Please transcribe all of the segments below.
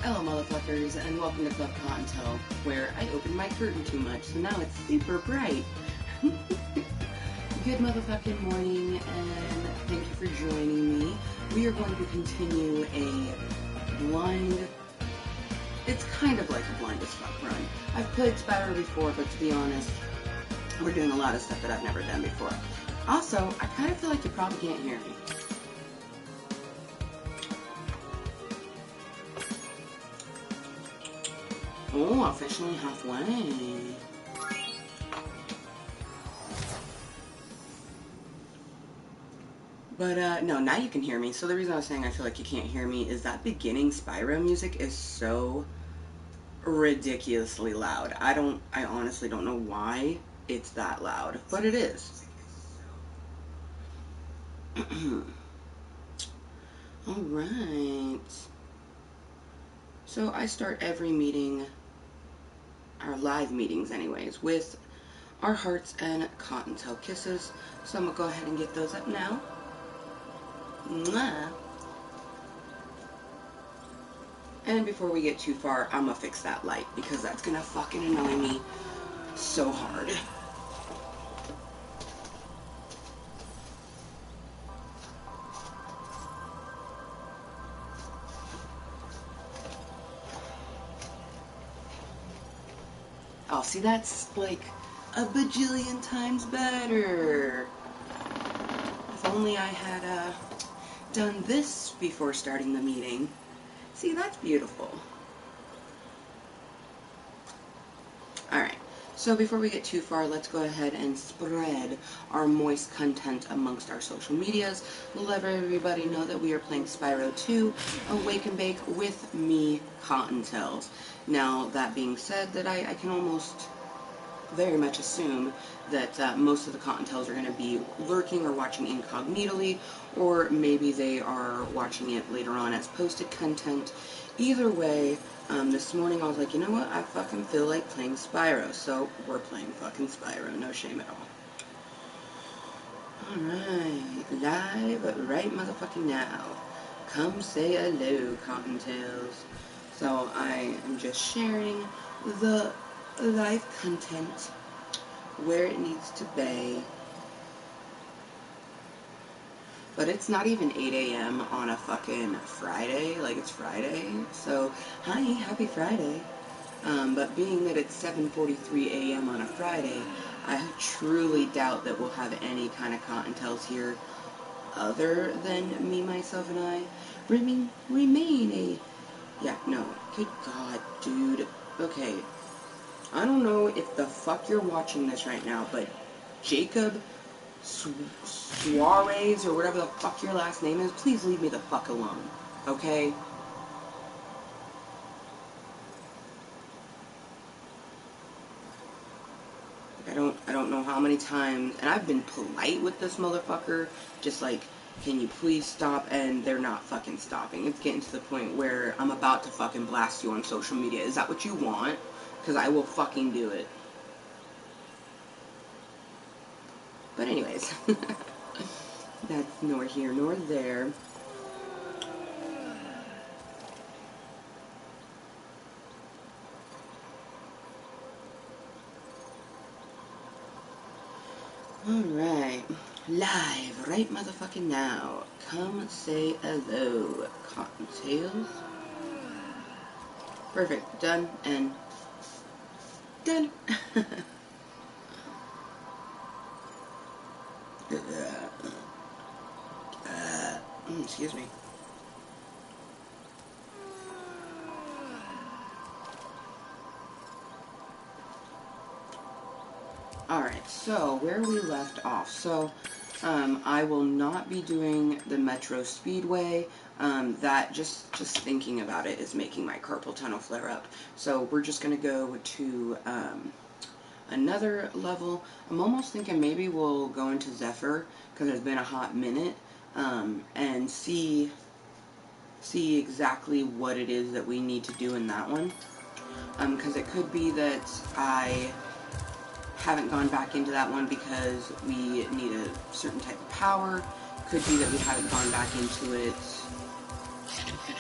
Hello motherfuckers, and welcome to Club Kottontale, where I opened my curtain too much, so now it's super bright. Good motherfucking morning, and thank you for joining me. We are going to continue a blind... It's kind of like a blind as fuck run. I've played Spyro before, but to be honest, we're doing a lot of stuff that I've never done before. Also, I kind of feel like you probably can't hear me. Oh, officially halfway. But, no, now you can hear me. So the reason I was saying I feel like you can't hear me is that beginning Spyro music is so ridiculously loud. I honestly don't know why it's that loud, but it is. Alright. So I start every meeting, our live meetings anyways, with our hearts and Kottontale kisses. So I'm gonna go ahead and get those up now. Mwah. And before we get too far, I'm gonna fix that light because that's gonna fucking annoy me so hard. Oh, see, that's like a bajillion times better. If only I had done this before starting the meeting. See, that's beautiful. Alright, so before we get too far, let's go ahead and spread our Mooiisstt content amongst our social medias. Let everybody know that we are playing Spyro 2, Awake and Bake with me, Kottontales. Now, that being said, that I can almost very much assume that most of the Kottontales are going to be lurking or watching incognitally, or maybe they are watching it later on as posted content. Either way, this morning I was like, you know what, I fucking feel like playing Spyro, so we're playing fucking Spyro, no shame at all. Alright, live right motherfucking now. Come say hello, Kottontales. So I am just sharing the live content where it needs to be. But it's not even 8 a.m. on a fucking Friday, like it's Friday. So, hi, happy Friday. But being that it's 7:43 a.m. on a Friday, I truly doubt that we'll have any kind of Kottontales here other than me, myself, and I remain a... Yeah, no, good God, dude. Okay, I don't know if the fuck you're watching this right now, but Jacob Suarez, or whatever the fuck your last name is, please leave me the fuck alone, okay? I don't know how many times, and I've been polite with this motherfucker, just like, can you please stop, and they're not fucking stopping. It's getting to the point where I'm about to fucking blast you on social media. Is that what you want? Because I will fucking do it. But anyways, that's nor here nor there. Alright, live right motherfucking now. Come say hello, Kottontales. Perfect, done, and done. Excuse me. Alright, so where we left off. So, I will not be doing the Metro Speedway. That, just thinking about it is making my carpal tunnel flare up. So we're just going to go to another level. I'm almost thinking maybe we'll go into Zephyr, because it's been a hot minute, and see exactly what it is that we need to do in that one. Because it could be that I haven't gone back into that one because we need a certain type of power. Could be that we haven't gone back into it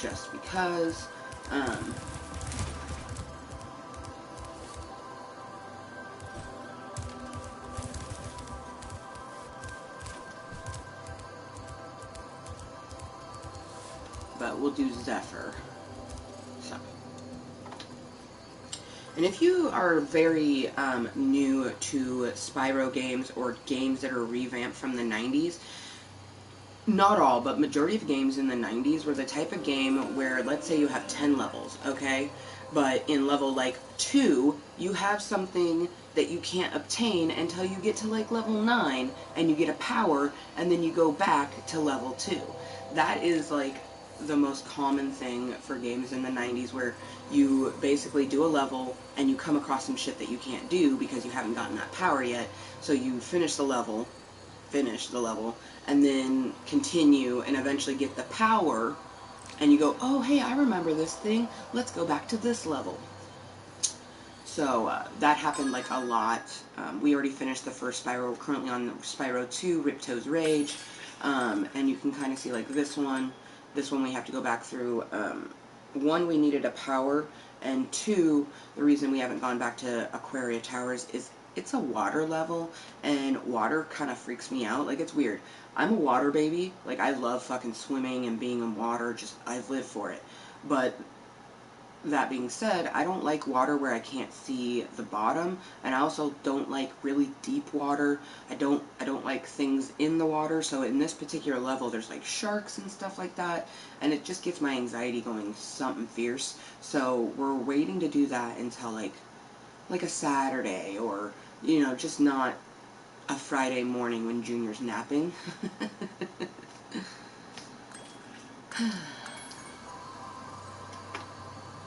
just because. Um, but we'll do Zephyr. So. And if you are very new to Spyro games or games that are revamped from the 90s, not all, but majority of games in the 90s were the type of game where, let's say you have 10 levels, okay? But in level, like, 2, you have something that you can't obtain until you get to, like, level 9, and you get a power, and then you go back to level 2. That is, like, the most common thing for games in the 90s, where you basically do a level, and you come across some shit that you can't do because you haven't gotten that power yet, so you finish the level, and then continue and eventually get the power, and you go, oh hey, I remember this thing, let's go back to this level. So that happened like a lot. We already finished the first Spyro. We're currently on Spyro 2, Ripto's Rage, and you can kind of see like this one we have to go back through. One, we needed a power, and two, the reason we haven't gone back to Aquaria Towers is it's a water level, and water kind of freaks me out. Like, it's weird. I'm a water baby. Like, I love fucking swimming and being in water. Just, I live for it. But that being said, I don't like water where I can't see the bottom, and I also don't like really deep water. I don't like things in the water, so in this particular level there's like sharks and stuff like that, and it just gets my anxiety going something fierce. So we're waiting to do that until like a Saturday, or, you know, just not a Friday morning when Junior's napping.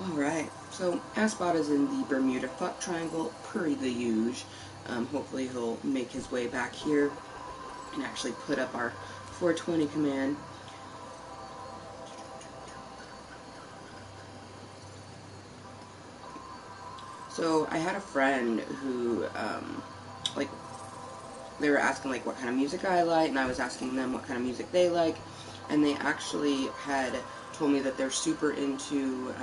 Alright, so Asbot is in the Bermuda Fuck Triangle, per the usual. Hopefully he'll make his way back here and actually put up our 420 command. So I had a friend who, like, they were asking like what kind of music I like, and I was asking them what kind of music they like, and they actually had told me that they're super into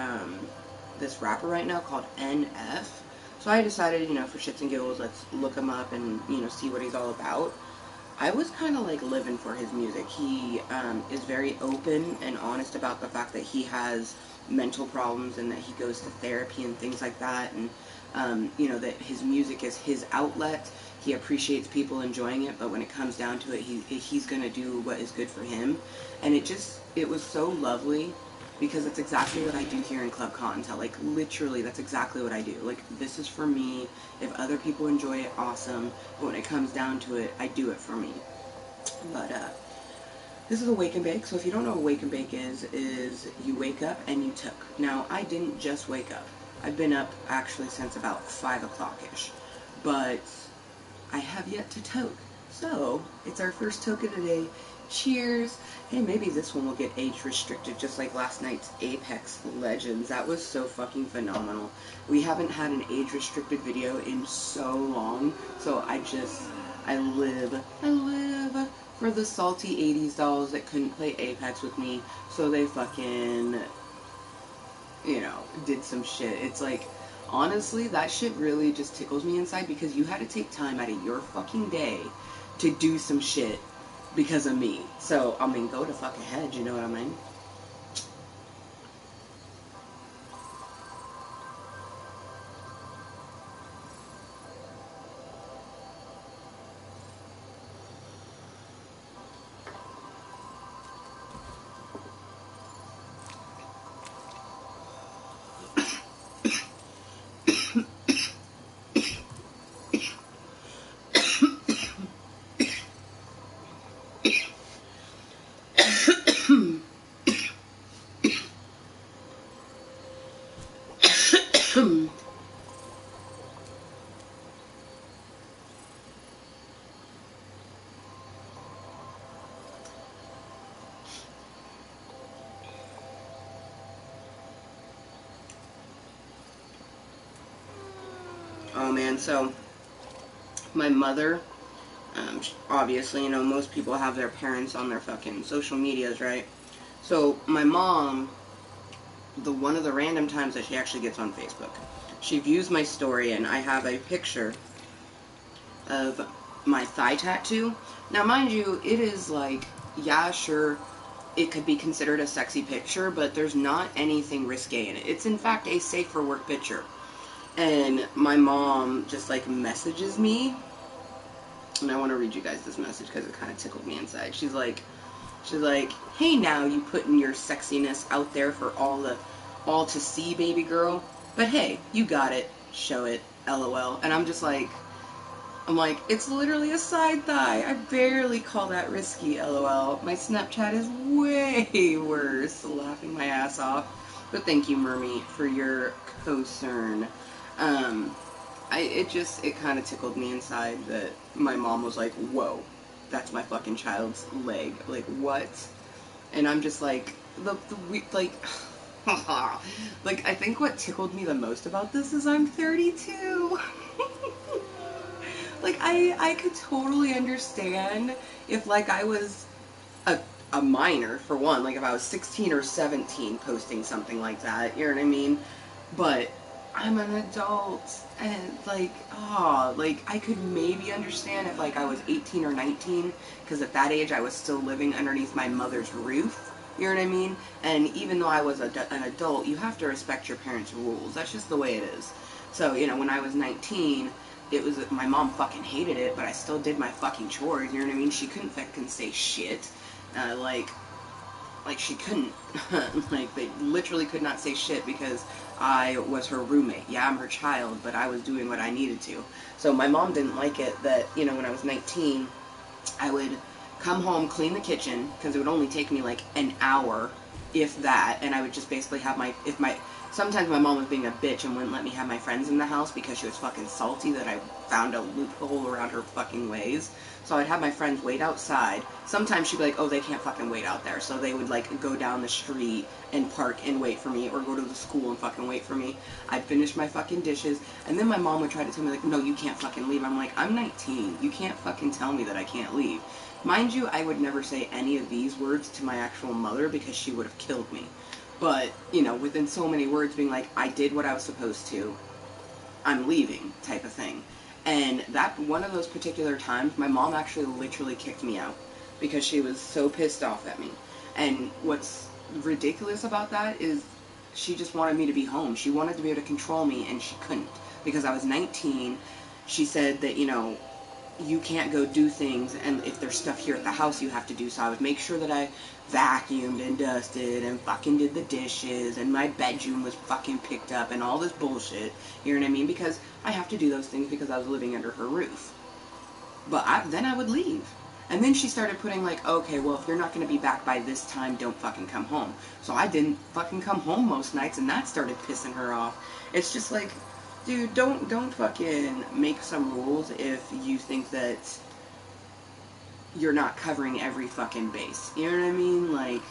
this rapper right now called NF. So I decided, you know, for shits and giggles, let's look him up and, you know, see what he's all about. I was kind of like living for his music. He is very open and honest about the fact that he has mental problems and that he goes to therapy and things like that, and you know, that his music is his outlet. He appreciates people enjoying it, but when it comes down to it, he's gonna do what is good for him. And it was so lovely, because that's exactly what I do here in Club Kottontale. Like, literally, that's exactly what I do. Like, this is for me. If other people enjoy it, awesome. But when it comes down to it, I do it for me. But, this is a wake and bake. So if you don't know what wake and bake is you wake up and you toke. Now, I didn't just wake up. I've been up, actually, since about 5 o'clock-ish. But I have yet to toke. So, it's our first toke of the day. Cheers! Hey, maybe this one will get age restricted, just like last night's Apex Legends. That was so fucking phenomenal. We haven't had an age restricted video in so long, so I live for the salty 80s dolls that couldn't play Apex with me, so they fucking, you know, did some shit. It's like, honestly, that shit really just tickles me inside, because you had to take time out of your fucking day to do some shit because of me. So, I mean, go to fuck ahead, you know what I mean? Oh man, so my mother, obviously, you know, most people have their parents on their fucking social medias, right? So my mom one of the random times that she actually gets on Facebook. She views my story, and I have a picture of my thigh tattoo. Now, mind you, it is like, yeah, sure, it could be considered a sexy picture, but there's not anything risque in it. It's, in fact, a safe for work picture. And my mom just, like, messages me, and I want to read you guys this message because it kind of tickled me inside. She's like, hey, now you putting your sexiness out there for all to see, baby girl. But hey, you got it. Show it. LOL. And I'm like, it's literally a side thigh. I barely call that risky, LOL. My Snapchat is way worse. Laughing my ass off. But thank you, Mermy, for your concern. It kind of tickled me inside that my mom was like, whoa, that's my fucking child's leg. Like, what? And I'm just like, like, like, I think what tickled me the most about this is I'm 32. Like, I could totally understand if, like, I was a minor, for one. Like, if I was 16 or 17 posting something like that, you know what I mean? But I'm an adult, and, like, like, I could maybe understand if, like, I was 18 or 19, because at that age I was still living underneath my mother's roof, you know what I mean? And even though I was an adult, you have to respect your parents' rules. That's just the way it is. So, you know, when I was 19, it was, my mom fucking hated it, but I still did my fucking chores, you know what I mean? She couldn't fucking say shit. Like, she couldn't. Like, they literally could not say shit because I was her roommate. Yeah, I'm her child, but I was doing what I needed to. So my mom didn't like it that, you know, when I was 19, I would come home, clean the kitchen, because it would only take me like an hour, if that, and I would just basically have sometimes my mom was being a bitch and wouldn't let me have my friends in the house because she was fucking salty that I found a loophole around her fucking ways. So I'd have my friends wait outside. Sometimes she'd be like, oh, they can't fucking wait out there. So they would, like, go down the street and park and wait for me, or go to the school and fucking wait for me. I'd finish my fucking dishes, and then my mom would try to tell me, like, no, you can't fucking leave. I'm like, I'm 19. You can't fucking tell me that I can't leave. Mind you, I would never say any of these words to my actual mother because she would have killed me. But, you know, within so many words being like, I did what I was supposed to, I'm leaving, type of thing. And that, one of those particular times, my mom actually literally kicked me out because she was so pissed off at me. And what's ridiculous about that is she just wanted me to be home. She wanted to be able to control me, and she couldn't because I was 19. She said that, you know, you can't go do things, and if there's stuff here at the house you have to do. So I would make sure that I vacuumed and dusted and fucking did the dishes, and my bedroom was fucking picked up and all this bullshit, you know what I mean? Because I have to do those things because I was living under her roof. But then I would leave. And then she started putting like, okay, well, if you're not going to be back by this time, don't fucking come home. So I didn't fucking come home most nights, and that started pissing her off. It's just like, dude, don't fucking make some rules if you think that you're not covering every fucking base. You know what I mean? Like,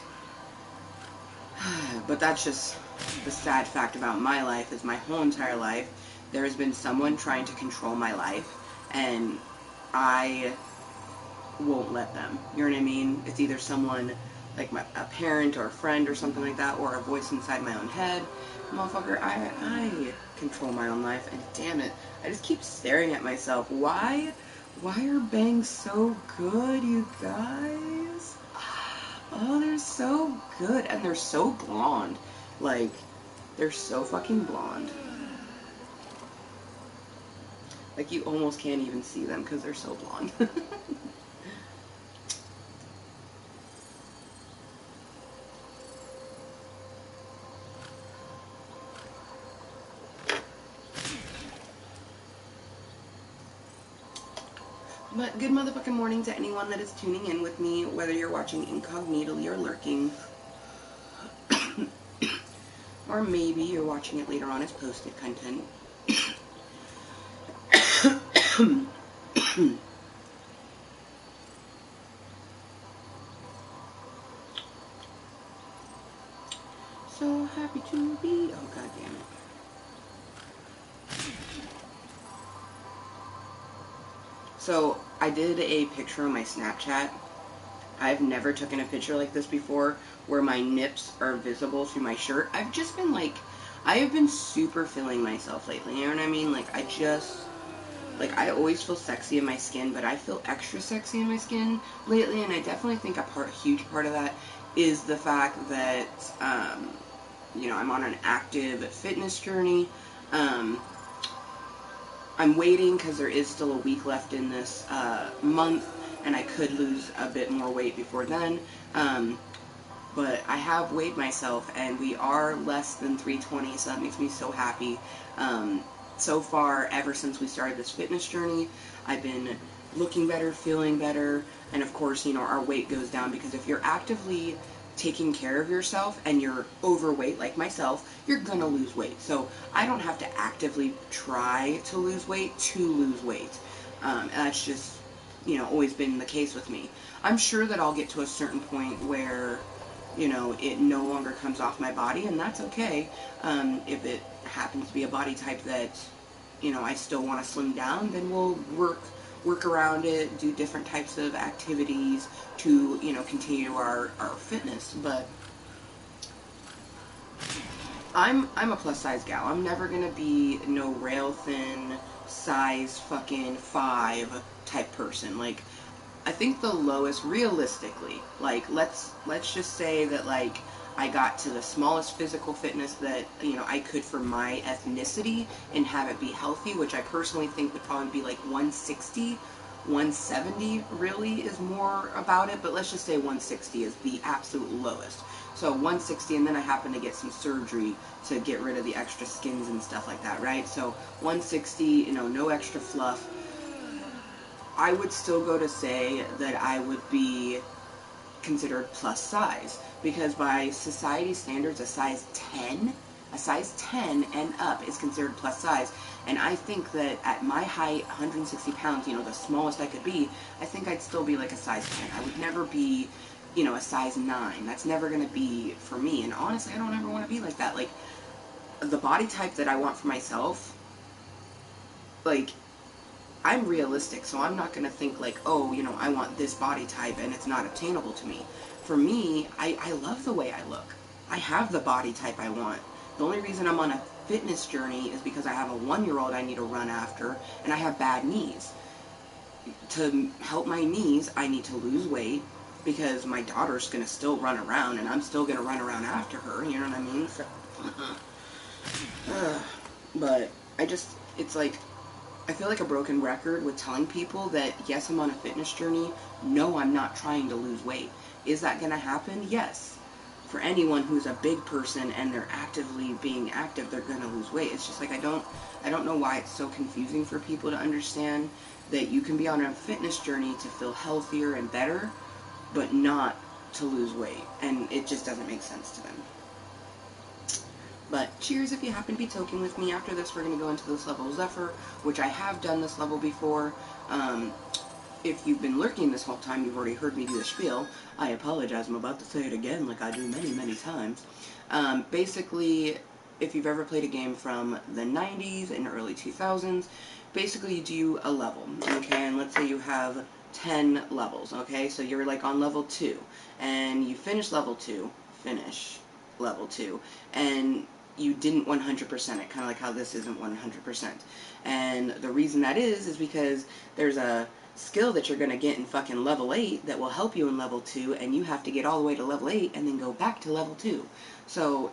but that's just the sad fact about my life is my whole entire life, there has been someone trying to control my life, and I won't let them. You know what I mean? It's either someone like a parent or a friend or something like that, or a voice inside my own head. Motherfucker, I control my own life, and damn it, I just keep staring at myself. Why are bangs so good, you guys? Oh, they're so good, and they're so blonde. Like, they're so fucking blonde. Like, you almost can't even see them because they're so blonde. But good motherfucking morning to anyone that is tuning in with me, whether you're watching incognitally or lurking. Or maybe you're watching it later on as posted content. So happy to be... Oh, god damn it. So, I did a picture on my Snapchat I've never taken a picture like this before where my nips are visible through my shirt. I've just been like, I have been super feeling myself lately, you know what I mean? Like, I always feel sexy in my skin, but I feel extra sexy in my skin lately, and I definitely think a huge part of that is the fact that, you know, I'm on an active fitness journey. I'm waiting because there is still a week left in this month, and I could lose a bit more weight before then. But I have weighed myself, and we are less than 320, so that makes me so happy. So far, ever since we started this fitness journey, I've been looking better, feeling better, and of course, you know, our weight goes down because if you're actively taking care of yourself and you're overweight like myself, you're gonna lose weight. So I don't have to actively try to lose weight to lose weight. And that's just, you know, always been the case with me. I'm sure that I'll get to a certain point where, you know, it no longer comes off my body, and that's okay. If it happens to be a body type that, you know, I still want to slim down, then we'll work around it, do different types of activities to, you know, continue our fitness. But I'm a plus size gal. I'm never gonna be no rail thin size fucking 5 type person. Like, I think the lowest, realistically, like, let's just say that, like, I got to the smallest physical fitness that, you know, I could for my ethnicity and have it be healthy, which I personally think would probably be like 160, 170 really is more about it, but let's just say 160 is the absolute lowest. So 160, and then I happen to get some surgery to get rid of the extra skins and stuff like that, right? So 160, you know, no extra fluff. I would still go to say that I would be considered plus size, because by society standards, a size 10 and up is considered plus size. And I think that at my height, 160 pounds, you know, the smallest I could be, I think I'd still be like a size 10. I would never be, you know, a size 9. That's never going to be for me. And honestly, I don't ever want to be like that. Like, the body type that I want for myself, like, I'm realistic, so I'm not going to think like, oh, you know, I want this body type and it's not obtainable to me. For me, I love the way I look. I have the body type I want. The only reason I'm on a fitness journey is because I have a 1-year-old I need to run after, and I have bad knees. To help my knees, I need to lose weight, because my daughter's going to still run around, and I'm still going to run around after her, you know what I mean? So, but it's like, I feel like a broken record with telling people that, yes, I'm on a fitness journey. No, I'm not trying to lose weight. Is that going to happen? Yes. For anyone who's a big person and they're actively being active, they're going to lose weight. It's just like, I don't know why it's so confusing for people to understand that you can be on a fitness journey to feel healthier and better, but not to lose weight. And it just doesn't make sense to them. But cheers if you happen to be toking with me. After this, we're going to go into this level Zephyr, which I have done this level before. If you've been lurking this whole time, you've already heard me do the spiel. I apologize, I'm about to say it again like I do many, many times. Basically, if you've ever played a game from the 90s and early 2000s, basically you do a level, okay? And let's say you have 10 levels, okay? So you're like on level 2, and you finish level 2, and you didn't 100% it, kind of like how this isn't 100%. And the reason that is because there's a skill that you're going to get in fucking level 8 that will help you in level 2, and you have to get all the way to level 8 and then go back to level 2. So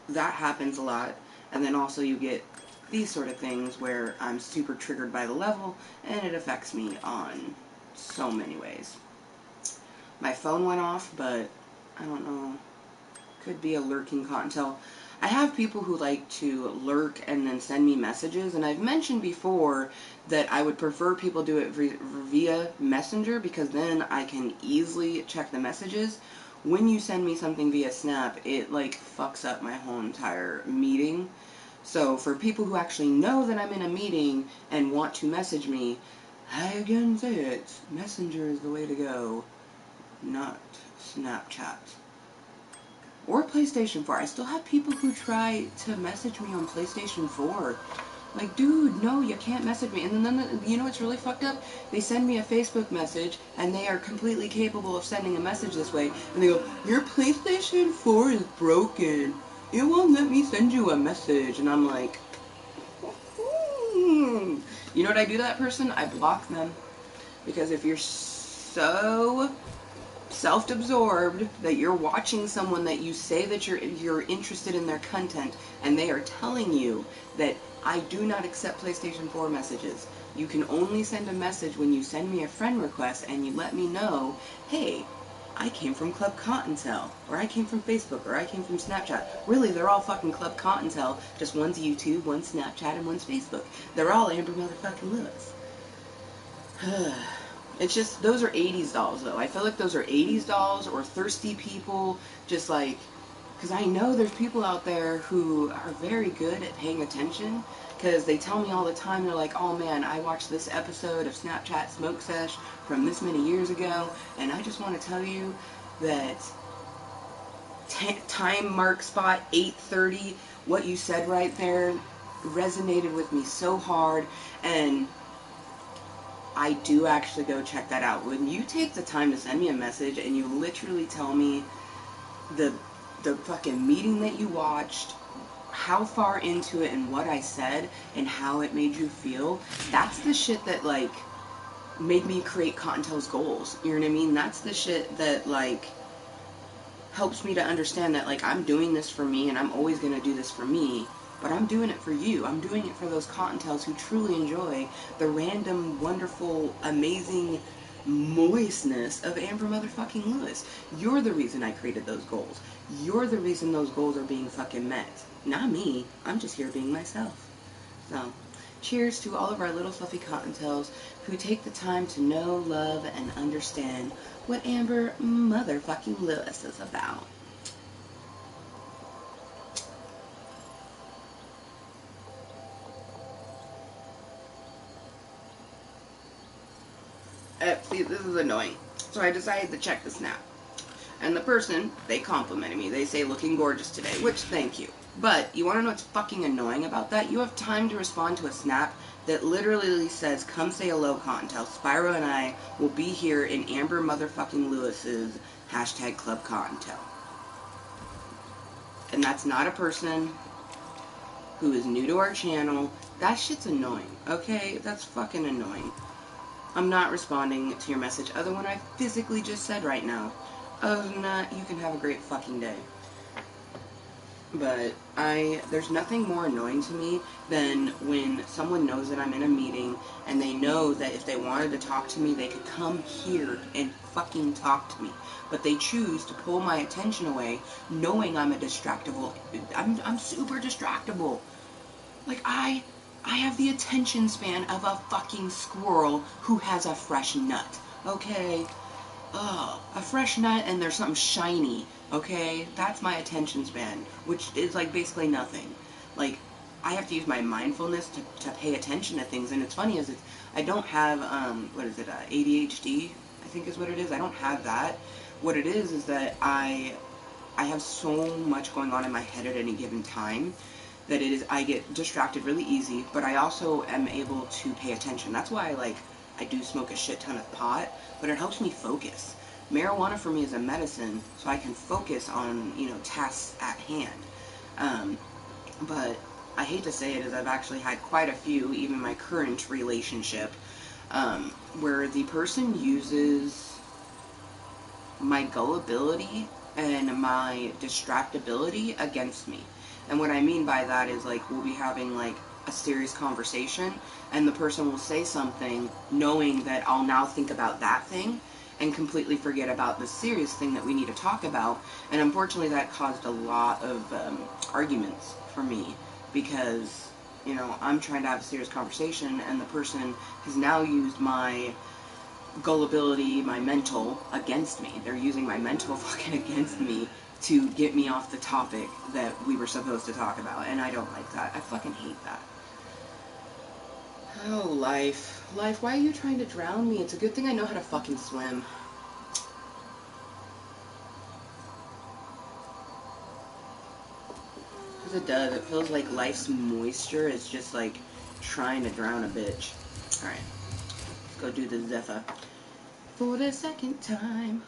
that happens a lot. And then also you get these sort of things where I'm super triggered by the level, and it affects me on so many ways. My phone went off, but I don't know. Could be a lurking Kottontale. I have people who like to lurk and then send me messages, and I've mentioned before that I would prefer people do it via Messenger, because then I can easily check the messages. When you send me something via Snap, it like fucks up my whole entire meeting. So for people who actually know that I'm in a meeting and want to message me, I again say it, Messenger is the way to go, not Snapchat. Or PlayStation 4. I still have people who try to message me on PlayStation 4. Like, dude, no, you can't message me. And then, you know what's really fucked up? They send me a Facebook message, and they are completely capable of sending a message this way. And they go, your PlayStation 4 is broken. It won't let me send you a message. And I'm like, You know what I do to that person? I block them. Because if you're so self-absorbed that you're watching someone that you say that you're interested in their content, and they are telling you that I do not accept PlayStation 4 messages. You can only send a message when you send me a friend request and you let me know, hey, I came from Club Kottontale, or I came from Facebook, or I came from Snapchat. Really, they're all fucking Club Kottontale, just one's YouTube, one's Snapchat, and one's Facebook. They're all Amber motherfucking Lewis. It's just, those are 80s dolls, though. I feel like those are 80s dolls or thirsty people, just like, because I know there's people out there who are very good at paying attention, because they tell me all the time, they're like, oh man, I watched this episode of Snapchat Smoke Sesh from this many years ago, and I just want to tell you that time mark spot 8:30, what you said right there resonated with me so hard, and I do actually go check that out. When you take the time to send me a message and you literally tell me the fucking meeting that you watched, how far into it and what I said and how it made you feel, that's the shit that, like, made me create Kottontale's goals. You know what I mean? That's the shit that, like, helps me to understand that, like, I'm doing this for me and I'm always going to do this for me. But I'm doing it for you. I'm doing it for those Kottontales who truly enjoy the random, wonderful, amazing moistness of Amber motherfucking Lewis. You're the reason I created those goals. You're the reason those goals are being fucking met. Not me. I'm just here being myself. So, cheers to all of our little fluffy Kottontales who take the time to know, love, and understand what Amber motherfucking Lewis is about. See, this is annoying. So I decided to check the snap. And the person, they complimented me. They say, looking gorgeous today, which, thank you. But, you want to know what's fucking annoying about that? You have time to respond to a snap that literally says, come say hello, Kottontale. Spyro and I will be here in Amber motherfucking Lewis's hashtag Club Kottontale. And that's not a person who is new to our channel. That shit's annoying, okay? That's fucking annoying. I'm not responding to your message other than what I physically just said right now. Other than that, you can have a great fucking day. But there's nothing more annoying to me than when someone knows that I'm in a meeting and they know that if they wanted to talk to me, they could come here and fucking talk to me. But they choose to pull my attention away knowing I'm a distractible. I'm super distractible. Like, I have the attention span of a fucking squirrel who has a fresh nut, okay? A fresh nut and there's something shiny, okay? That's my attention span, which is, like, basically nothing. Like, I have to use my mindfulness to pay attention to things, and it's funny as I don't have, ADHD, I think is what it is. I don't have that. What it is that I have so much going on in my head at any given time that I get distracted really easy, but I also am able to pay attention. That's why, I do smoke a shit ton of pot, but it helps me focus. Marijuana for me is a medicine, so I can focus on, tasks at hand. But I hate to say it, as I've actually had quite a few, even my current relationship, where the person uses my gullibility and my distractibility against me. And what I mean by that is, we'll be having, a serious conversation, and the person will say something knowing that I'll now think about that thing and completely forget about the serious thing that we need to talk about. And unfortunately, that caused a lot of arguments for me because, I'm trying to have a serious conversation, and the person has now used my gullibility, my mental, against me. They're using my mental fucking against me to get me off the topic that we were supposed to talk about, and I don't like that. I fucking hate that. Oh, life. Life, why are you trying to drown me? It's a good thing I know how to fucking swim. Because it does. It feels like life's moisture is just, trying to drown a bitch. Alright. Let's go do the Zephyr for the second time.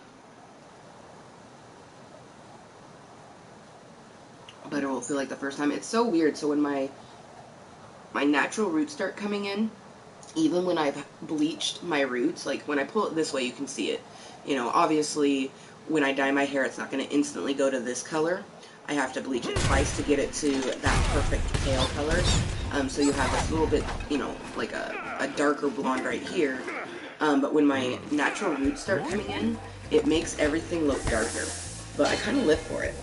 But it will feel like the first time. It's so weird. So when my natural roots start coming in, even when I've bleached my roots, like when I pull it this way, you can see it. You know, obviously, when I dye my hair, it's not going to instantly go to this color. I have to bleach it twice to get it to that perfect pale color. So you have this little bit, you know, like a darker blonde right here. But when my natural roots start coming in, it makes everything look darker. But I kind of live for it.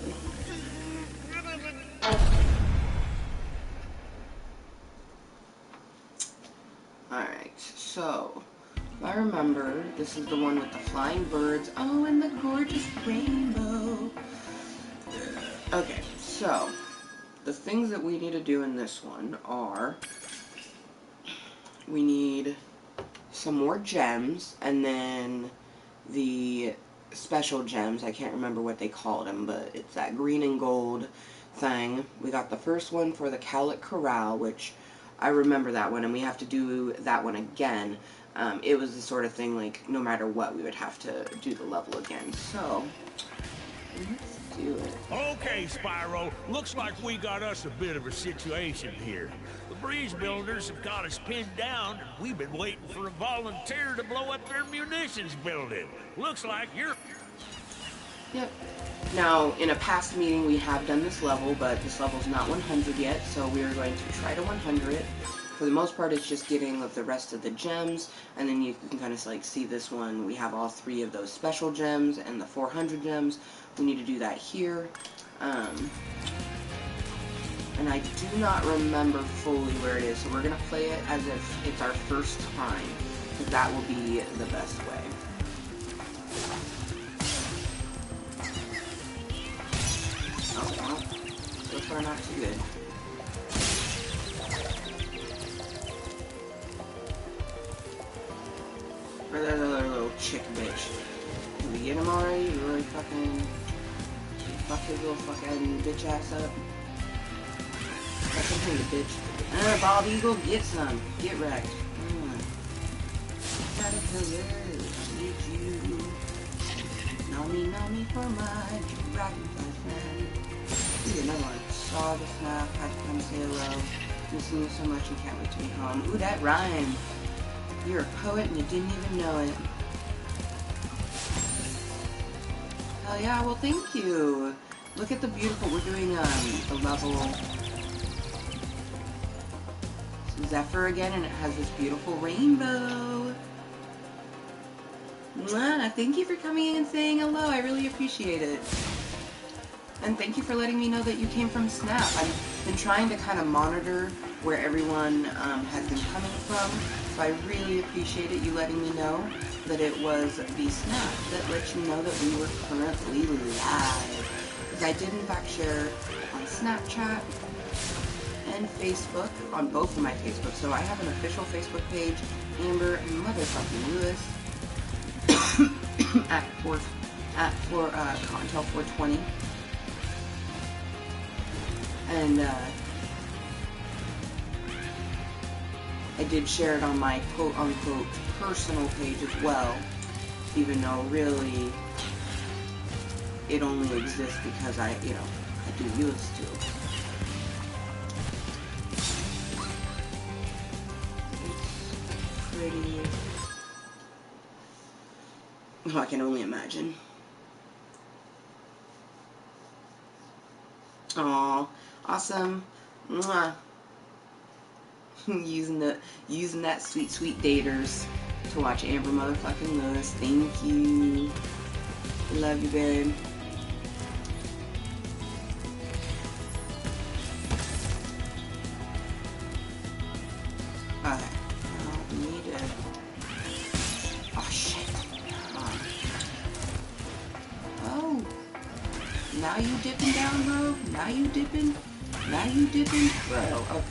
Alright, so, if I remember, this is the one with the flying birds. Oh, and the gorgeous rainbow. Okay, so, the things that we need to do in this one are, we need some more gems, and then the special gems. I can't remember what they called them, but it's that green and gold thing. We got the first one for the Cowlick Corral, which I remember that one, and we have to do that one again. It was the sort of thing, like, no matter what, we would have to do the level again. So, let's do it. Okay, Spyro. Looks like we got us a bit of a situation here. The breeze builders have got us pinned down, and we've been waiting for a volunteer to blow up their munitions building. Looks like you're... Yep. Now, in a past meeting, we have done this level, but this level's not 100 yet, so we are going to try to 100. For the most part, it's just getting the rest of the gems, and then you can kind of like see this one. We have all 3 of those special gems and the 400 gems. We need to do that here. And I do not remember fully where it is, so we're going to play it as if it's our first time, because that will be the best way. Oh, well, so far not too good. Where's that other little chick bitch? Did we get him already? You really fucking... fuck his little fucking bitch ass up? Fucking the bitch. Bob Eagle, get some. Get wrecked. Caterpillars, need you. Nami for my dragonfly friend. Ooh, another one. Saw the snap, had to come say hello. Missing you so much and can't wait to be home. Ooh, that rhymed. You're a poet and you didn't even know it. Hell yeah, well thank you. Look at the beautiful, we're doing the level Zephyr again, and it has this beautiful rainbow. Mwah, thank you for coming in and saying hello, I really appreciate it. And thank you for letting me know that you came from Snap. I've been trying to kind of monitor where everyone has been coming from, so I really appreciated you letting me know that it was the Snap that let you know that we were currently live. Because I did in fact share on Snapchat and Facebook, on both of my Facebook, so I have an official Facebook page, Amber motherfucking Lewis, at Kottontale 420. And I did share it on my quote-unquote personal page as well, even though really it only exists because I do use to. It's pretty... Oh, I can only imagine. Aw, awesome. Mwah. using that sweet daters to watch Amber motherfucking Lewis. Thank you. Love you, babe. Okay. We need to... Oh, shit. Oh. Now you dipping down, bro? Now you dipping? Now you dipping? Bro, okay.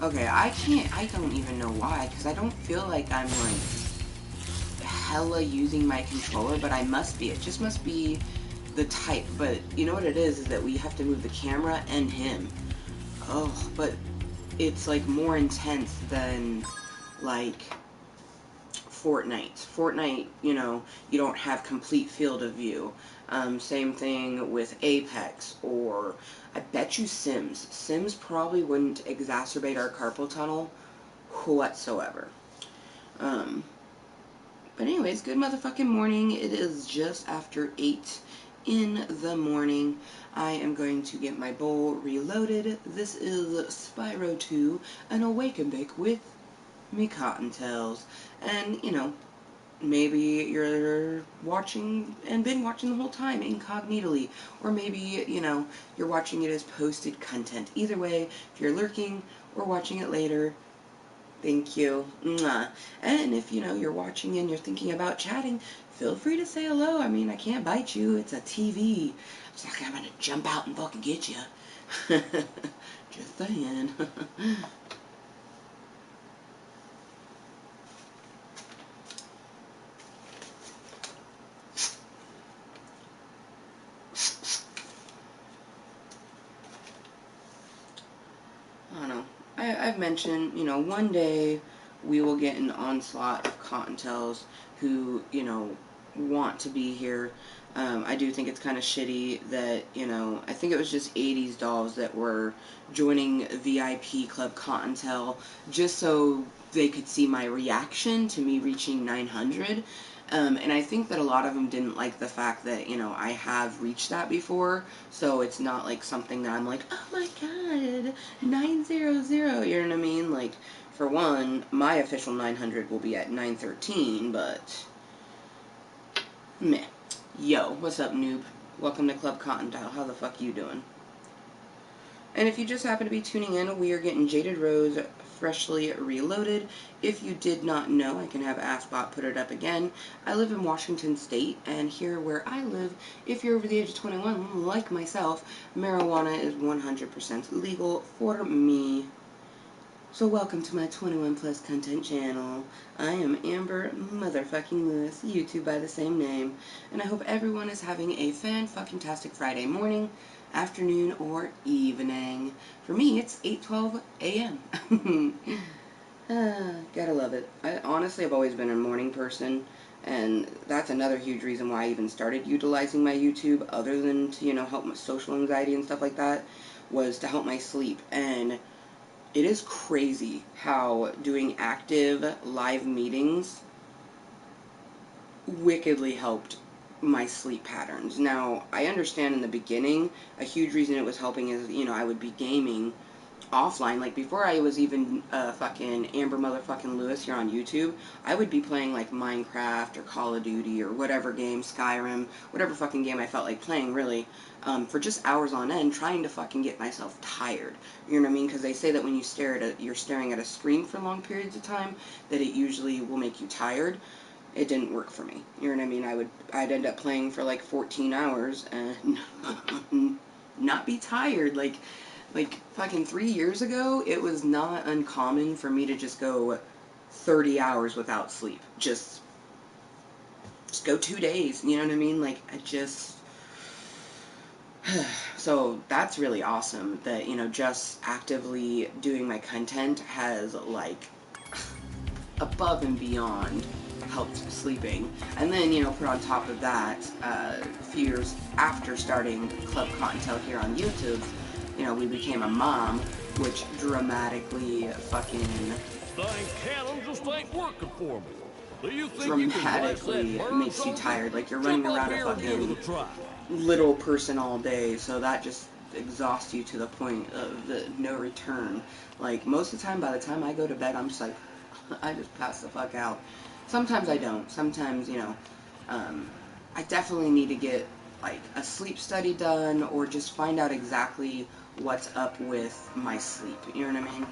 Okay, I don't even know why, because I don't feel like I'm, like, hella using my controller, but I must be. It just must be the type, but you know what it is that we have to move the camera and him. Oh, but it's like more intense than like Fortnite, you know, you don't have complete field of view. Same thing with Apex, or I bet you Sims. Sims probably wouldn't exacerbate our carpal tunnel whatsoever. Um, but anyways, good motherfucking morning. It is just after 8 in the morning. I am going to get my bowl reloaded. This is Spyro 2, an Awake and Bake with me Kottontales. And, you know, maybe you're watching and been watching the whole time incognitally, or maybe, you know, you're watching it as posted content. Either way, if you're lurking or watching it later, thank you. Mwah. And if, you know, you're watching and you're thinking about chatting, feel free to say hello. I mean, I can't bite you. It's a TV. It's not like I'm gonna jump out and fucking get you. Just saying. I don't know. I've mentioned, you know, one day we will get an onslaught of Kottontales who, you know, want to be here. I do think it's kind of shitty that, you know, I think it was just 80s dolls that were joining VIP Club Kottontale just so they could see my reaction to me reaching 900. And I think that a lot of them didn't like the fact that, you know, I have reached that before, so it's not like something that I'm like, oh my god, 900, you know what I mean? Like, for one, my official 900 will be at 913, but meh. Yo, what's up, noob? Welcome to Club Kottontale. How the fuck you doing? And if you just happen to be tuning in, we are getting Jaded Rose freshly reloaded. If you did not know, I can have Assbot put it up again. I live in Washington State, and here where I live, if you're over the age of 21, like myself, marijuana is 100% legal for me. So welcome to my 21 plus content channel. I am Amber motherfucking Lewis, YouTube by the same name, and I hope everyone is having a fan-fucking-tastic Friday morning, afternoon, or evening. For me, it's 8:12 a.m. Gotta love it. I honestly have always been a morning person, and that's another huge reason why I even started utilizing my YouTube, other than to, you know, help my social anxiety and stuff like that, was to help my sleep. And it is crazy how doing active live meetings wickedly helped my sleep patterns. Now, I understand in the beginning, a huge reason it was helping is, you know, I would be gaming offline. Like, before I was even fucking Amber motherfucking Lewis here on YouTube, I would be playing, like, Minecraft or Call of Duty or whatever game, Skyrim, whatever fucking game I felt like playing, really, for just hours on end, trying to fucking get myself tired. You know what I mean? Because they say that when you're staring at a screen for long periods of time, that it usually will make you tired. It didn't work for me. You know what I mean? I'd end up playing for like 14 hours and not be tired. Like fucking 3 years ago, it was not uncommon for me to just go 30 hours without sleep. Just go 2 days. You know what I mean? Like, I just... So that's really awesome that, you know, just actively doing my content has, like, above and beyond helped sleeping. And then, you know, put on top of that, a few years after starting Club Kottontale here on YouTube, you know, we became a mom, which dramatically fucking... Dang cannon just ain't working for me. Do you think dramatically you can makes you tired. Like, you're running around a fucking little person all day, so that just exhausts you to the point of no return. Like, most of the time, by the time I go to bed, I'm just like, I just pass the fuck out. Sometimes I don't. Sometimes, you know, I definitely need to get, like, a sleep study done, or just find out exactly what's up with my sleep. You know what I mean?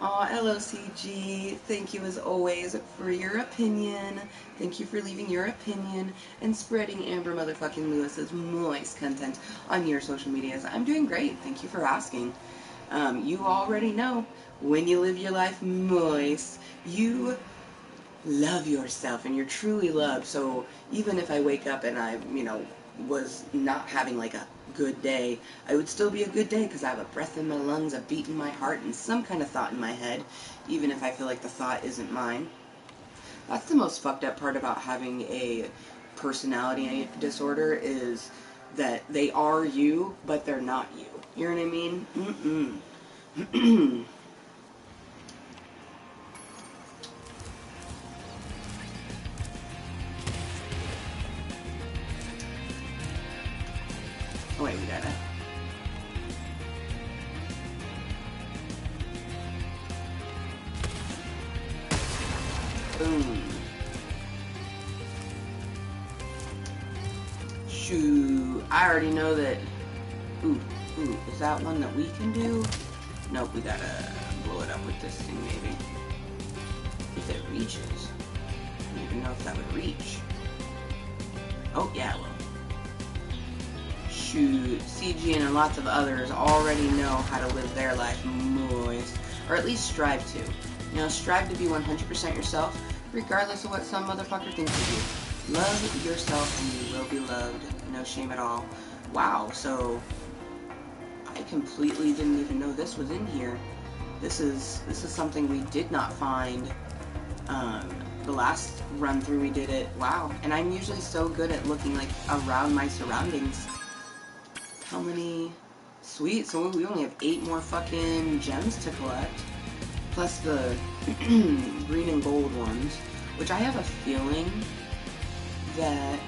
Aw, LOCG, thank you as always for your opinion. Thank you for leaving your opinion and spreading Amber motherfucking Lewis's moist content on your social medias. I'm doing great. Thank you for asking. You already know, when you live your life moist, you love yourself and you're truly loved. So even if I wake up and I'm, you know, was not having like a good day, I would still be a good day because I have a breath in my lungs, a beat in my heart, and some kind of thought in my head, even if I feel like the thought isn't mine. That's the most fucked up part about having a personality disorder, is that they are you, but they're not you. You know what I mean? Mm-mm. Oh wait, we gotta... Boom. Shoot. I already know that... Ooh, is that one that we can do? Nope, we gotta blow it up with this thing, maybe. If it reaches. I don't even know if that would reach. Oh, yeah, it will. Shoot. CG and lots of others already know how to live their life moist. Or at least strive to. You know, strive to be 100% yourself, regardless of what some motherfucker thinks of you. Love yourself and you will be loved. No shame at all. Wow, so... I completely didn't even know this was in here. This is something we did not find the last run through we did it. Wow. And I'm usually so good at looking like around my surroundings. How many? Sweet. So we only have 8 more fucking gems to collect. Plus the green and gold ones. Which I have a feeling that...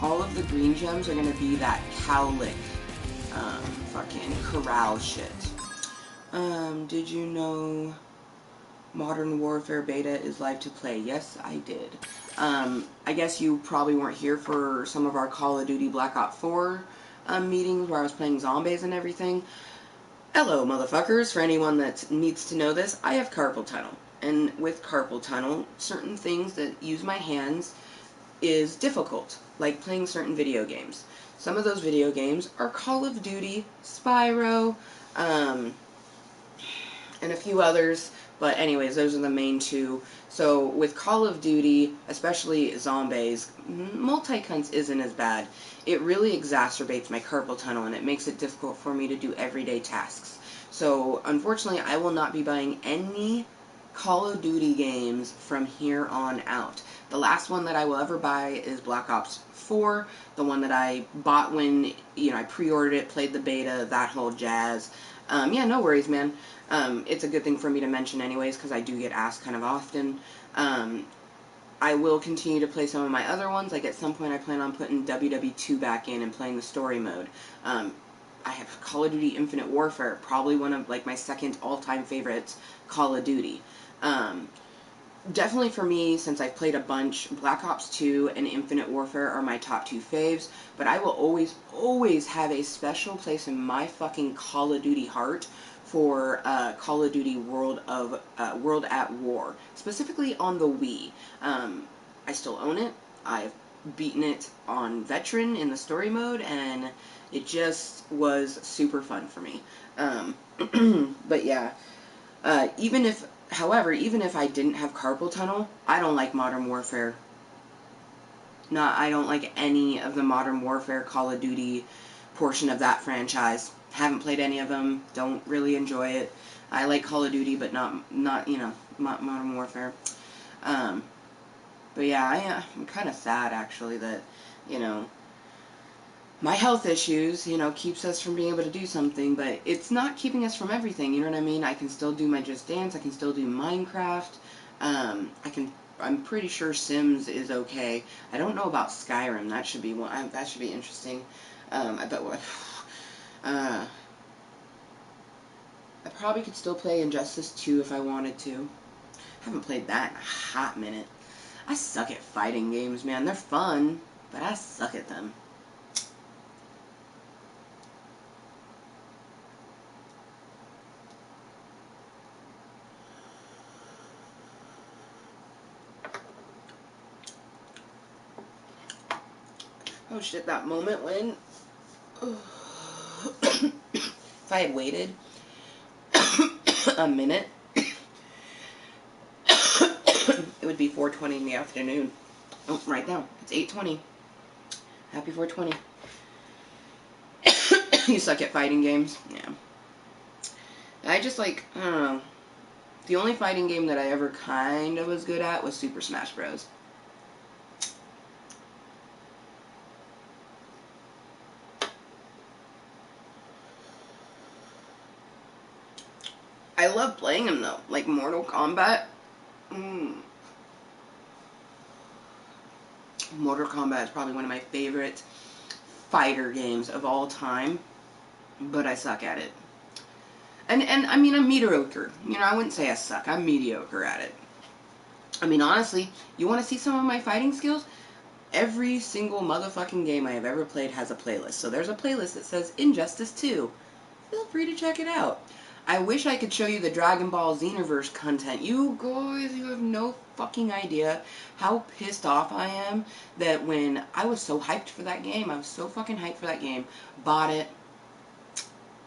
all of the green gems are going to be that cowlick fucking corral shit. Did you know Modern Warfare Beta is live to play? Yes, I did. I guess you probably weren't here for some of our Call of Duty Black Ops 4 meetings where I was playing zombies and everything. Hello, motherfuckers. For anyone that needs to know this, I have carpal tunnel. And with carpal tunnel, certain things that use my hands is difficult, like playing certain video games. Some of those video games are Call of Duty, Spyro, and a few others, but anyways, those are the main 2. So with Call of Duty, especially zombies, multi-cunts isn't as bad. It really exacerbates my carpal tunnel and it makes it difficult for me to do everyday tasks. So unfortunately, I will not be buying any Call of Duty games from here on out. The last one that I will ever buy is Black Ops 4, the one that I bought when, you know, I pre-ordered it, played the beta, that whole jazz. Yeah, no worries, man. It's a good thing for me to mention anyways, because I do get asked kind of often. I will continue to play some of my other ones. Like, at some point I plan on putting WW2 back in and playing the story mode. I have Call of Duty Infinite Warfare, probably one of, like, my second all-time favorites, Call of Duty. Definitely for me, since I've played a bunch, Black Ops 2 and Infinite Warfare are my top 2 faves, but I will always have a special place in my fucking Call of Duty heart for Call of Duty World at War, specifically on the Wii. I still own it. I've beaten it on Veteran in the story mode, and it just was super fun for me. But yeah, however, even if I didn't have carpal tunnel, I don't like Modern Warfare. I don't like any of the Modern Warfare Call of Duty portion of that franchise. Haven't played any of them. Don't really enjoy it. I like Call of Duty, but not you know, Modern Warfare. But yeah, I'm kind of sad actually that, you know, my health issues, you know, keeps us from being able to do something, but it's not keeping us from everything, you know what I mean? I can still do my Just Dance, I can still do Minecraft, I'm pretty sure Sims is okay. I don't know about Skyrim, that should be that should be interesting. I bet what, I probably could still play Injustice 2 if I wanted to. Haven't played that in a hot minute. I suck at fighting games, man. They're fun, but I suck at them. Oh shit, that moment when... if I had waited a minute, it would would be 4:20 in the afternoon. Oh, right now. It's 8:20. Happy 4:20. You suck at fighting games? Yeah. I just like, I don't know. The only fighting game that I ever kind of was good at was Super Smash Bros. I love playing them though, like Mortal Kombat. Mortal Kombat is probably one of my favorite fighter games of all time, but I suck at it. And I mean, I'm mediocre. You know, I wouldn't say I suck. I'm mediocre at it. I mean, honestly, you want to see some of my fighting skills? Every single motherfucking game I have ever played has a playlist. So there's a playlist that says Injustice 2. Feel free to check it out. I wish I could show you the Dragon Ball Xenoverse content. You guys, you have no fucking idea how pissed off I am that when I was so hyped for that game, I was so fucking hyped for that game, bought it,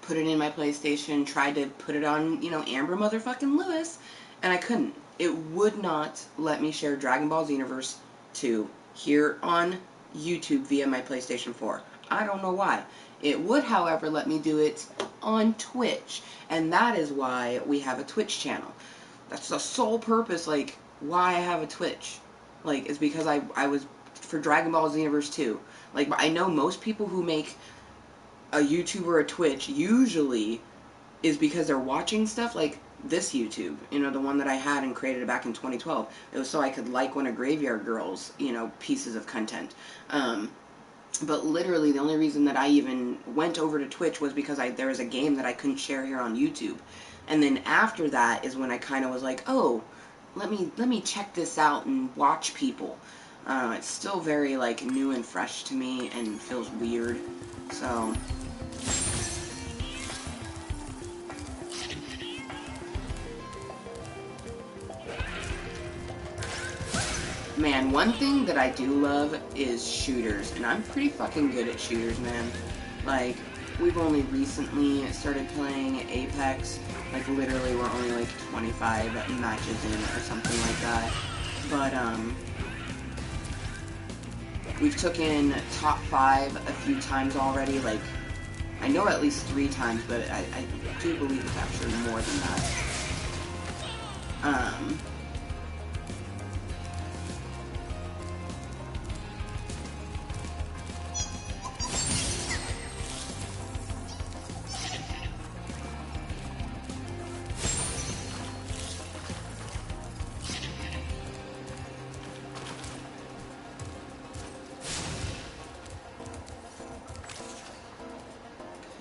put it in my PlayStation, tried to put it on, you know, Amber motherfucking Lewis, and I couldn't. It would not let me share Dragon Ball Xenoverse 2 here on YouTube via my PlayStation 4. I don't know why. It would, however, let me do it on Twitch, and that is why we have a Twitch channel. That's the sole purpose, like, why I have a Twitch. Like, is because I was for Dragon Ball Xenoverse 2. Like, I know most people who make a YouTube or a Twitch usually is because they're watching stuff like this YouTube, you know, the one that I had and created back in 2012. It was so I could like one of Graveyard Girl's, you know, pieces of content. But literally the only reason that I even went over to Twitch was because there was a game that I couldn't share here on YouTube. And then after that is when I kind of was like, oh, let me check this out and watch people. It's still very like new and fresh to me and feels weird. So man, one thing that I do love is shooters, and I'm pretty fucking good at shooters, man. Like, we've only recently started playing Apex. Like, literally, we're only like 25 matches in or something like that. But, we've taken top 5 a few times already. Like, I know at least 3 times, but I do believe it's actually more than that.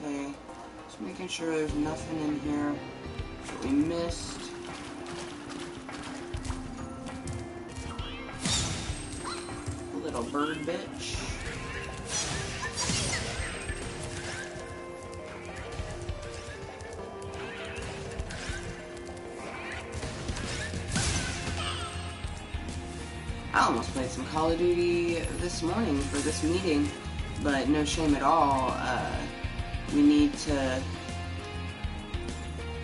Okay, just making sure there's nothing in here that we missed. Little bird bitch. I almost played some Call of Duty this morning for this meeting, but no shame at all. We need to...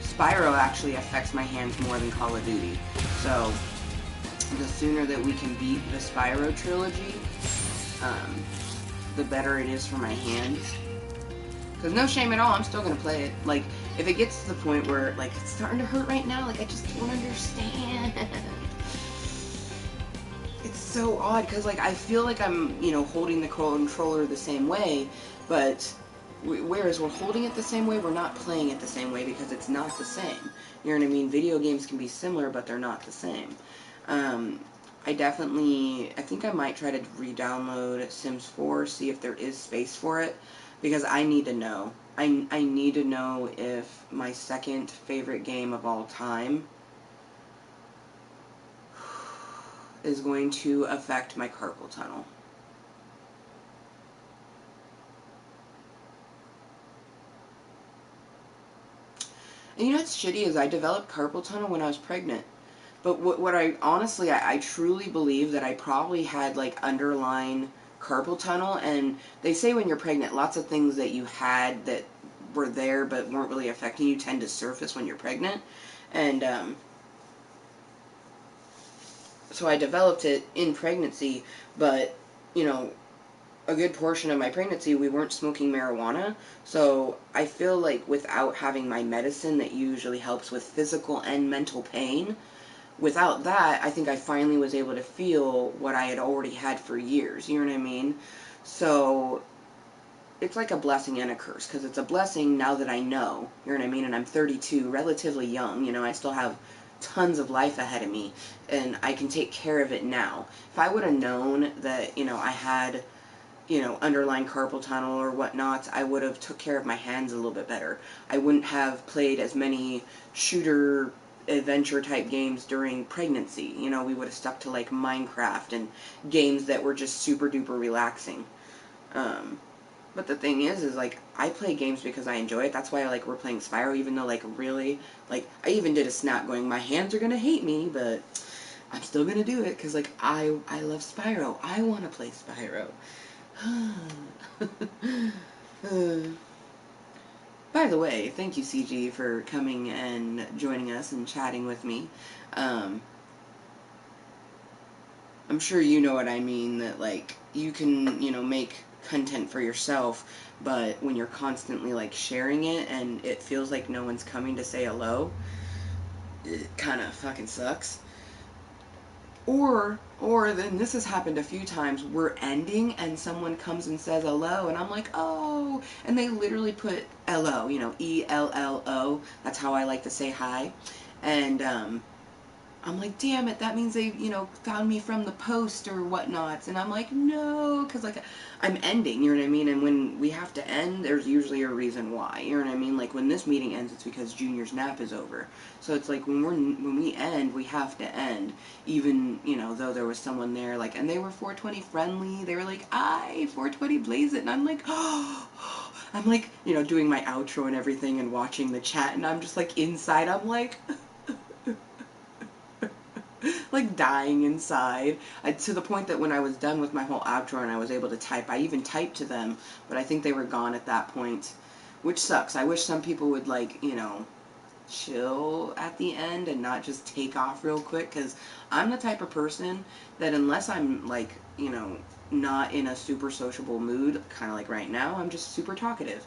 Spyro actually affects my hands more than Call of Duty, so the sooner that we can beat the Spyro trilogy, the better it is for my hands. Because no shame at all, I'm still going to play it. Like, if it gets to the point where, like, it's starting to hurt right now, like, I just don't understand. It's so odd, because, like, I feel like I'm, you know, holding the controller the same way, but whereas we're holding it the same way, we're not playing it the same way because it's not the same. You know what I mean? Video games can be similar, but they're not the same. I think I might try to re-download Sims 4, see if there is space for it, because I need to know. I need to know if my second favorite game of all time is going to affect my carpal tunnel. And you know what's shitty is I developed carpal tunnel when I was pregnant. But what I honestly, I truly believe that I probably had like underlying carpal tunnel. And they say when you're pregnant, lots of things that you had that were there but weren't really affecting you tend to surface when you're pregnant. And So I developed it in pregnancy, but, you know, a good portion of my pregnancy, we weren't smoking marijuana. So I feel like without having my medicine that usually helps with physical and mental pain, without that, I think I finally was able to feel what I had already had for years. You know what I mean? So it's like a blessing and a curse, because it's a blessing now that I know, you know what I mean, and I'm 32, relatively young, you know, I still have tons of life ahead of me, and I can take care of it now. If I would have known that, you know, I had, you know, underlying carpal tunnel or whatnot, I would have took care of my hands a little bit better. I wouldn't have played as many shooter adventure type games during pregnancy. You know, we would have stuck to like Minecraft and games that were just super duper relaxing. Um, but the thing is like, I play games because I enjoy it. That's why like we're playing Spyro, even though like really, like I even did a snap going, my hands are gonna hate me, but I'm still gonna do it because like I love Spyro. I want to play Spyro. By the way, thank you, CG, for coming and joining us and chatting with me. Um, I'm sure you know what I mean, that, like, you can, you know, make content for yourself, but when you're constantly, like, sharing it and it feels like no one's coming to say hello, it kind of fucking sucks. Or then this has happened a few times. We're ending and someone comes and says hello, and I'm like, oh, and they literally put LO, you know, ELLO. That's how I like to say hi, and I'm like, damn it, that means they, you know, found me from the post or whatnot. And I'm like, no, because, like, I'm ending, you know what I mean? And when we have to end, there's usually a reason why, you know what I mean? Like, when this meeting ends, it's because Junior's nap is over. So it's like, when we end, we have to end, even, you know, though there was someone there, like, and they were 420 friendly. They were like, 420 blaze it. And I'm like, oh, I'm like, you know, doing my outro and everything and watching the chat. And I'm just like, inside, I'm like, like dying inside, to the point that when I was done with my whole outro and I was able to type, I even typed to them, but I think they were gone at that point, which sucks. I wish some people would, like, you know, chill at the end and not just take off real quick, because I'm the type of person that unless I'm, like, you know, not in a super sociable mood, kind of like right now, I'm just super talkative.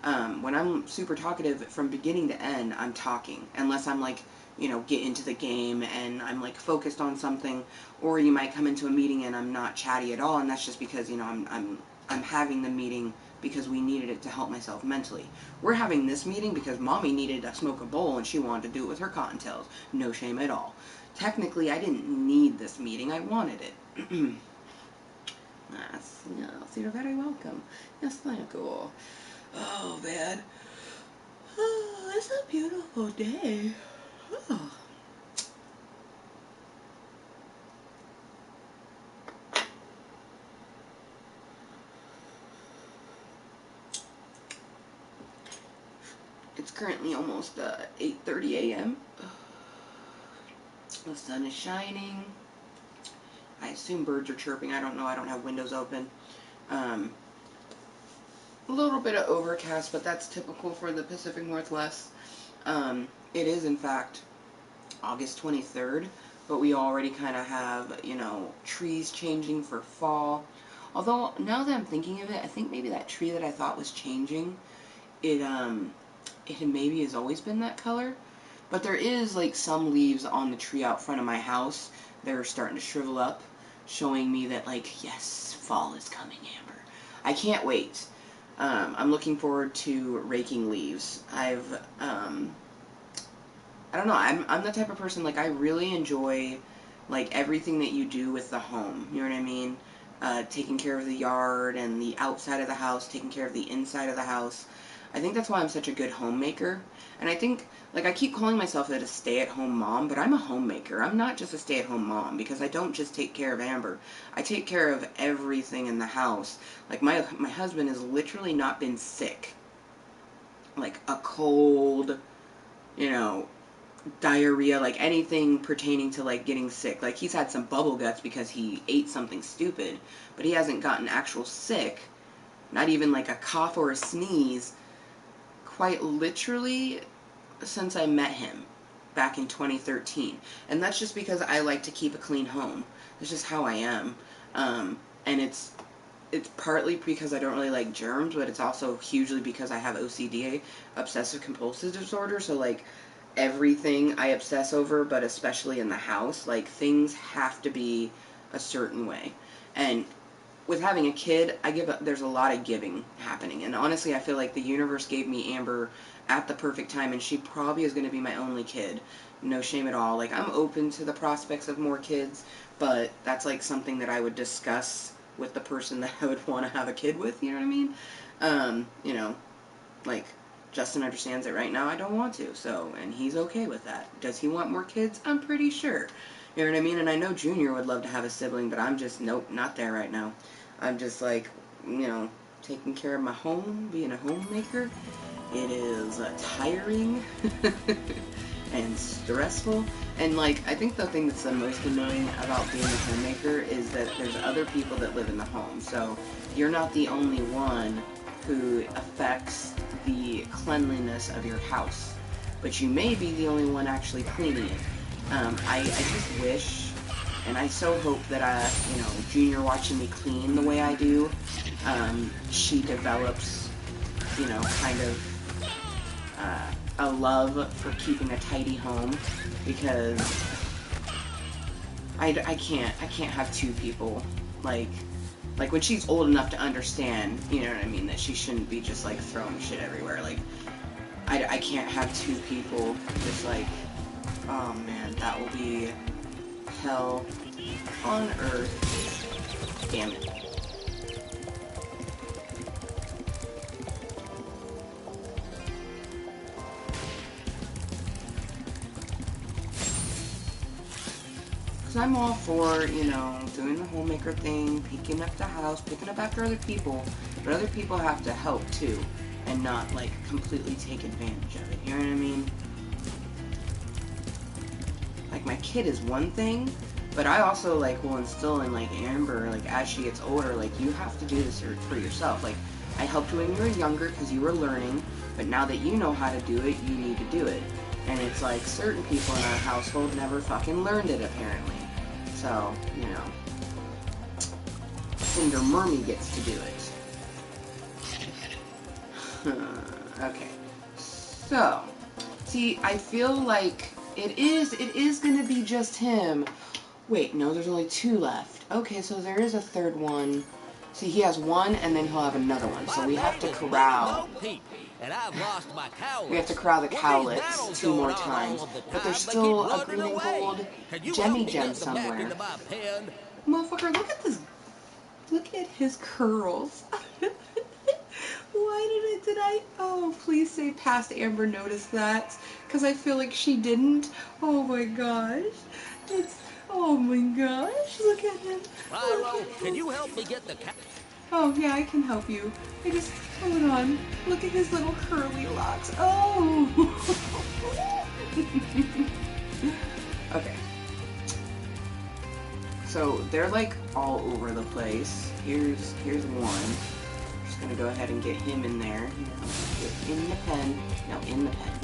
When I'm super talkative from beginning to end, I'm talking, unless I'm like, you know, get into the game and I'm like focused on something, or you might come into a meeting and I'm not chatty at all, and that's just because, you know, I'm having the meeting because we needed it to help myself mentally. We're having this meeting because mommy needed to smoke a bowl and she wanted to do it with her Kottontales. No shame at all. Technically, I didn't need this meeting. I wanted it. Yes, you're very welcome. Yes, thank you. Oh, man. Oh, it's a beautiful day. Oh. It's currently almost 8:30 a.m. The sun is shining. I assume birds are chirping. I don't know. I don't have windows open. Um, a little bit of overcast, but that's typical for the Pacific Northwest. It is, in fact, August 23rd, but we already kind of have, you know, trees changing for fall. Although, now that I'm thinking of it, I think maybe that tree that I thought was changing, it maybe has always been that color. But there is, like, some leaves on the tree out front of my house that are starting to shrivel up, showing me that, like, yes, fall is coming, Amber. I can't wait. I'm looking forward to raking leaves. I don't know, I'm the type of person, like, I really enjoy, like, everything that you do with the home, you know what I mean? Taking care of the yard and the outside of the house, taking care of the inside of the house. I think that's why I'm such a good homemaker. And I think, like, I keep calling myself a stay-at-home mom, but I'm a homemaker. I'm not just a stay-at-home mom, because I don't just take care of Amber. I take care of everything in the house. Like, my husband has literally not been sick. Like, a cold, you know, diarrhea, like anything pertaining to, like, getting sick. Like, he's had some bubble guts because he ate something stupid, but he hasn't gotten actual sick. Not even like a cough or a sneeze, quite literally, since I met him. back in 2013. And that's just because I like to keep a clean home. That's just how I am. And it's partly because I don't really like germs, but it's also hugely because I have OCD, obsessive compulsive disorder. So like everything I obsess over, but especially in the house, like things have to be a certain way. And with having a kid, there's a lot of giving happening. And honestly, I feel like the universe gave me Amber at the perfect time, and she probably is going to be my only kid. No shame at all. Like, I'm open to the prospects of more kids, but that's like something that I would discuss with the person that I would want to have a kid with, you know what I mean? You know, like, Justin understands that right now I don't want to, so, and he's okay with that. Does he want more kids? I'm pretty sure. You know what I mean? And I know Junior would love to have a sibling, but I'm just, nope, not there right now. I'm just like, you know, taking care of my home, being a homemaker. It is tiring and stressful. And like, I think the thing that's the most annoying about being a homemaker is that there's other people that live in the home. So you're not the only one who affects the cleanliness of your house, but you may be the only one actually cleaning it. I just wish, and I so hope that you know, Junior watching me clean the way I do, she develops, you know, kind of a love for keeping a tidy home, because I can't have two people, like when she's old enough to understand, you know what I mean, that she shouldn't be just like throwing shit everywhere. Like I can't have two people just like, oh man, that will be hell on earth. Damn it. Because I'm all for, you know, doing the homemaker thing, picking up the house, picking up after other people, but other people have to help too, and not like completely take advantage of it, you know what I mean? Like, my kid is one thing, but I also like will instill in like Amber, like as she gets older, like you have to do this for yourself. Like, I helped you when you were younger because you were learning, but now that you know how to do it, you need to do it. And it's like certain people in our household never fucking learned it apparently. So, you know, Cinder Mermy gets to do it. Okay. So, see, I feel like it is gonna be just him. Wait, no, there's only two left. Okay, so there is a third one. See, he has one, and then he'll have another one. So we have to corral. We have to corral the cowlets 2 more times. But there's still a green and gold gemmy gem somewhere. Motherfucker, look at this. Look at his curls. Why did I, oh, please say past Amber noticed that. Because I feel like she didn't. Oh my gosh. Oh my gosh, look at him. Spyro, can you help me get the cat? Oh, yeah, I can help you. Hold on. Look at his little curly locks. Oh! Okay. So, they're like all over the place. Here's one. Just gonna go ahead and get him in there. Now, get in the pen. No, in the pen.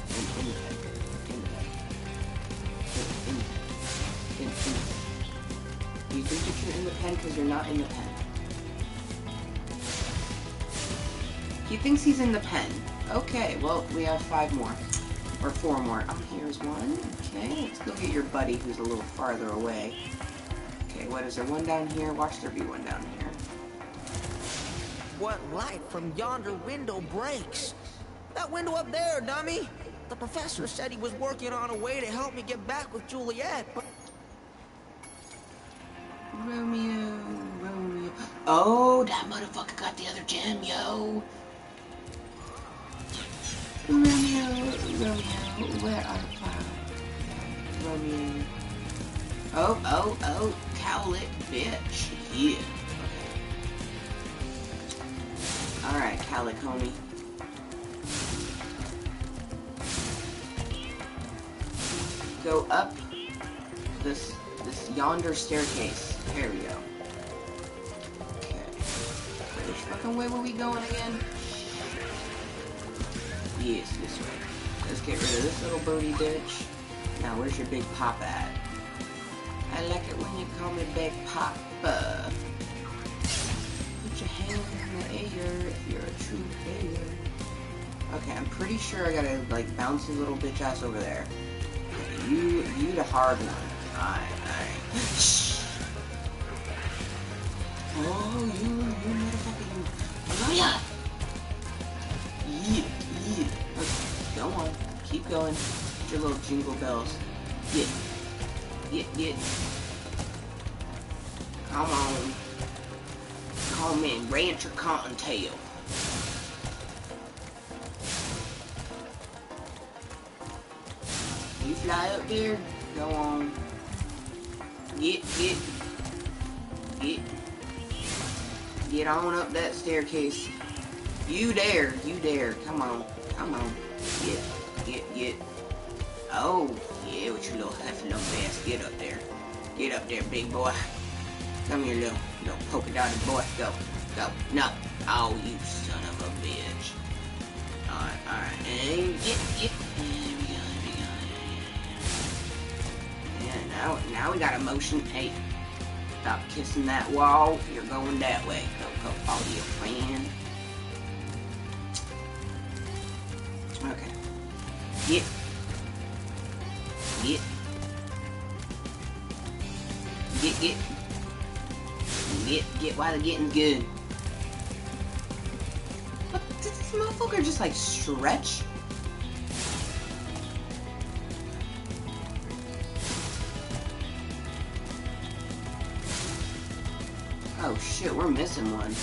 Yes, in the pen. You think that you're in the pen because you're not in the pen. He thinks he's in the pen. Okay, well, we have 5 more. Or 4 more. Oh, here's one. Okay, let's go get your buddy who's a little farther away. Okay, what is there? One down here? Watch there be one down here. What light from yonder window breaks? That window up there, dummy! The professor said he was working on a way to help me get back with Juliet, but... Romeo. Oh, that motherfucker got the other gem, yo. Romeo, where are you? Romeo. Oh, cowlet, bitch. Yeah. Okay. Alright, cowlet, homie. Go up this yonder staircase. There we go. Okay. Which fucking way were we going again? Yes, this way. Let's get rid of this little birdie bitch. Now, where's your big papa at? I like it when you call me Big Papa. Put your hand in the air if you're a true player. Okay, I'm pretty sure I gotta, like, bounce his little bitch ass over there. Okay, you the hard one. Alright. Shh. Oh, you motherfucker, you. Oh, yeah. Yeah. Okay, go on. Keep going. Get your little jingle bells. Get. Come on. Call me Rancher Kottontale. You fly up there? Go on. Get on up that staircase. You dare. Come on. Get. Oh, yeah, with your little hefty little ass. Get up there. Get up there, big boy. Come here, little polka dotted boy. Go. No. Oh, you son of a bitch. Alright. And get. There we go. Yeah, now we got a motion. Hey, stop kissing that wall. You're going that way. Go follow your friend. Okay. Get while the getting's good. What, does this motherfucker just like stretch? Oh shit, we're missing one.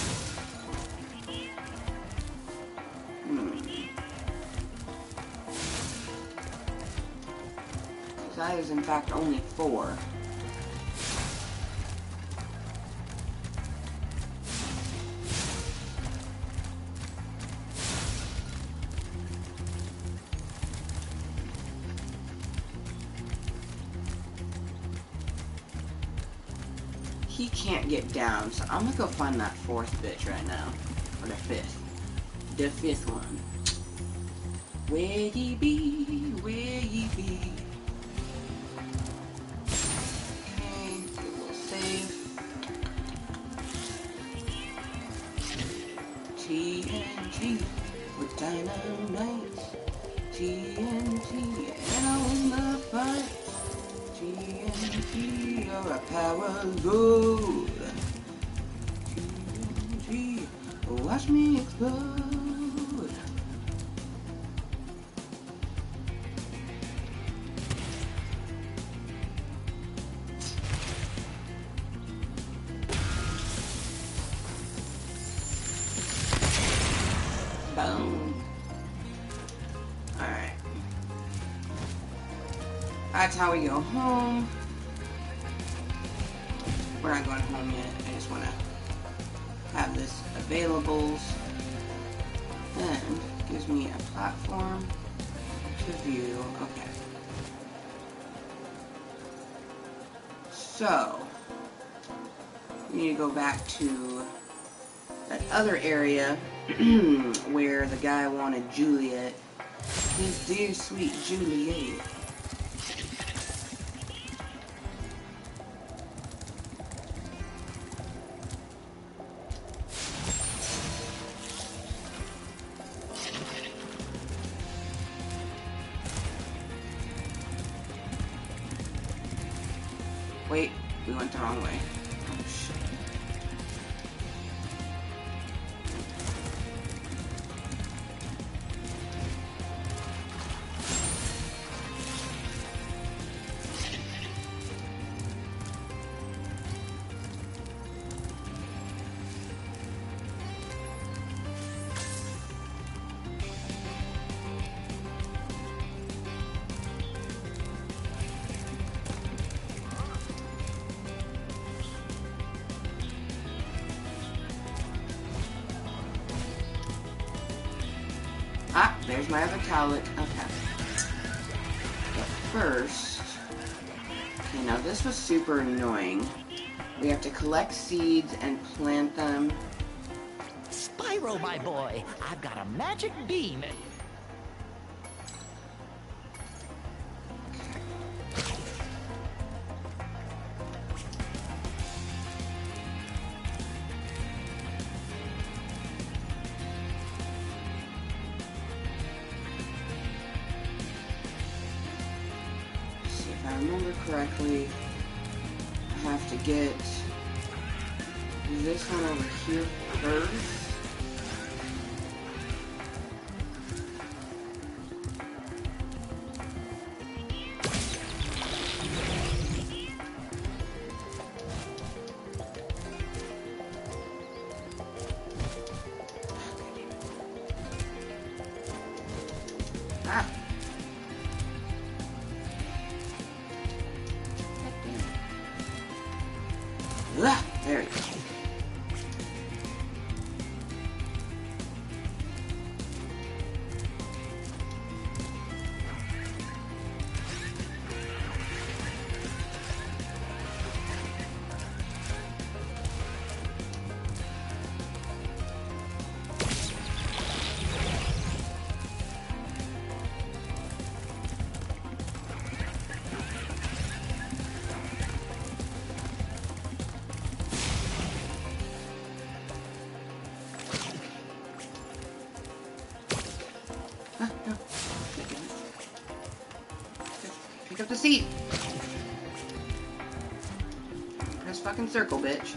That is in fact only 4. He can't get down, so I'm gonna go find that 4th bitch right now. Or the 5th. The 5th one. Where ye be, where ye be. TNT with dynamite. TNT and on the fight. TNT or a power load. TNT, watch me explode. Boom. Alright. That's how we go home. We're not going home yet. I just want to have this available. Then gives me a platform to view. Okay. So we need to go back to that other area where the guy wanted Juliet. His dear sweet Juliet. Wait, we went the wrong way. Oh shit. Ah, there's my other tablet. Okay. But first... Okay, now this was super annoying. We have to collect seeds and plant them. Spyro, my boy, I've got a magic beam. if I remember correctly, I have to get this one over here first. Ah. Ah, there we go. No. Pick up the seat. Press fucking circle, bitch.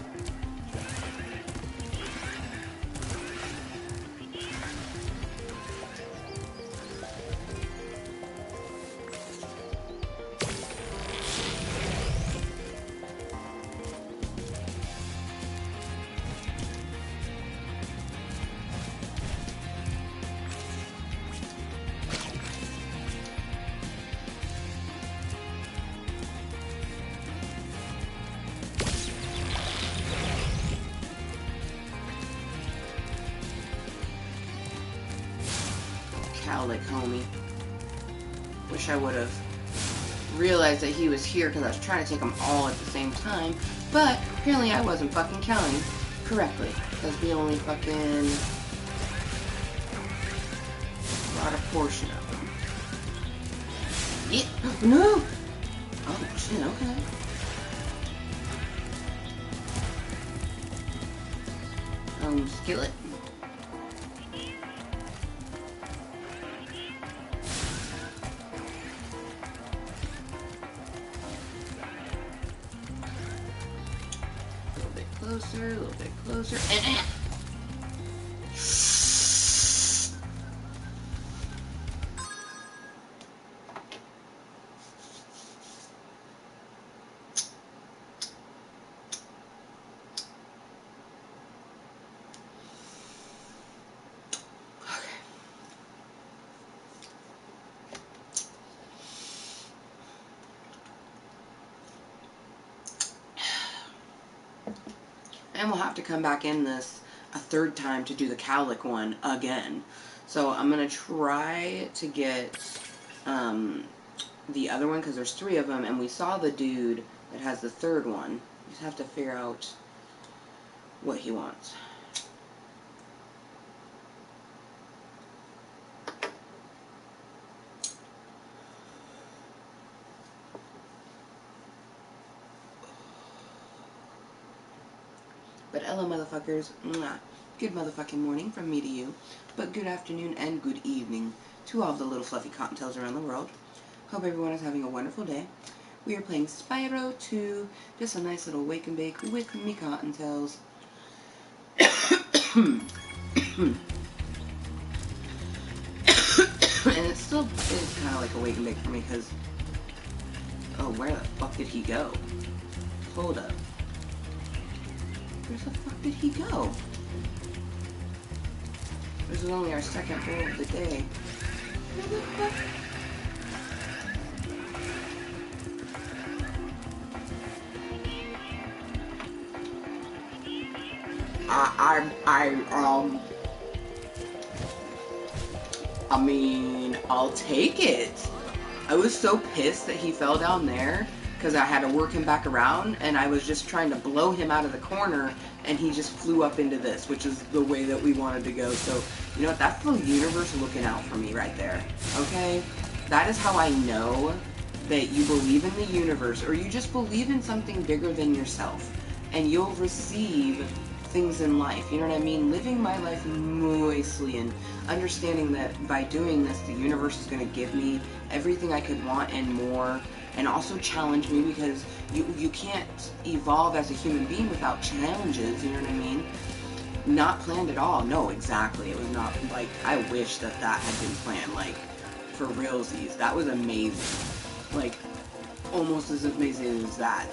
Cowlick, homie. Wish I would have realized that he was here because I was trying to take them all at the same time. But apparently I wasn't fucking counting correctly because we only fucking brought a portion of them. Yeah. No! Oh shit, okay. Skillet. Closer, a little bit closer, and and we'll have to come back in this a third time to do the Cowlick one again. So I'm going to try to get the other one because there's 3 of them, and we saw the dude that has the third one. We just have to figure out what he wants. But hello, motherfuckers. Mwah. Good motherfucking morning from me to you. But good afternoon and good evening to all of the little fluffy Kottontales around the world. Hope everyone is having a wonderful day. We are playing Spyro 2, just a nice little wake and bake with me Kottontales. And it still is kind of like a wake and bake for me because... Oh, where the fuck did he go? Hold up. Where the fuck did he go? This is only our second bowl of the day. Where the fuck? I mean, I'll take it. I was so pissed that he fell down there because I had to work him back around, and I was just trying to blow him out of the corner, and he just flew up into this, which is the way that we wanted to go. So, you know what? That's the universe looking out for me right there. Okay? That is how I know that you believe in the universe, or you just believe in something bigger than yourself, and you'll receive things in life. You know what I mean? Living my life moistly and understanding that by doing this, the universe is going to give me everything I could want and more, and also challenge me, because you can't evolve as a human being without challenges, you know what I mean? Not planned at all. No, exactly. It was not, like, I wish that had been planned, like, for realsies. That was amazing. Like, almost as amazing as that.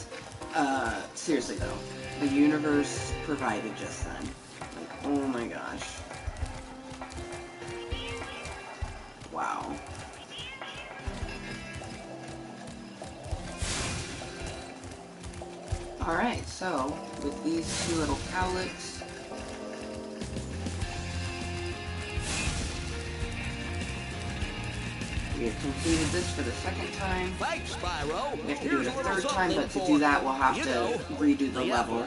Seriously though, the universe provided just then. Like, oh my gosh. Wow. Alright, so, with these two little cowlicks, we have completed this for the second time. Thanks, Spyro. We have to do it a third time, but to do that we'll have to redo the level.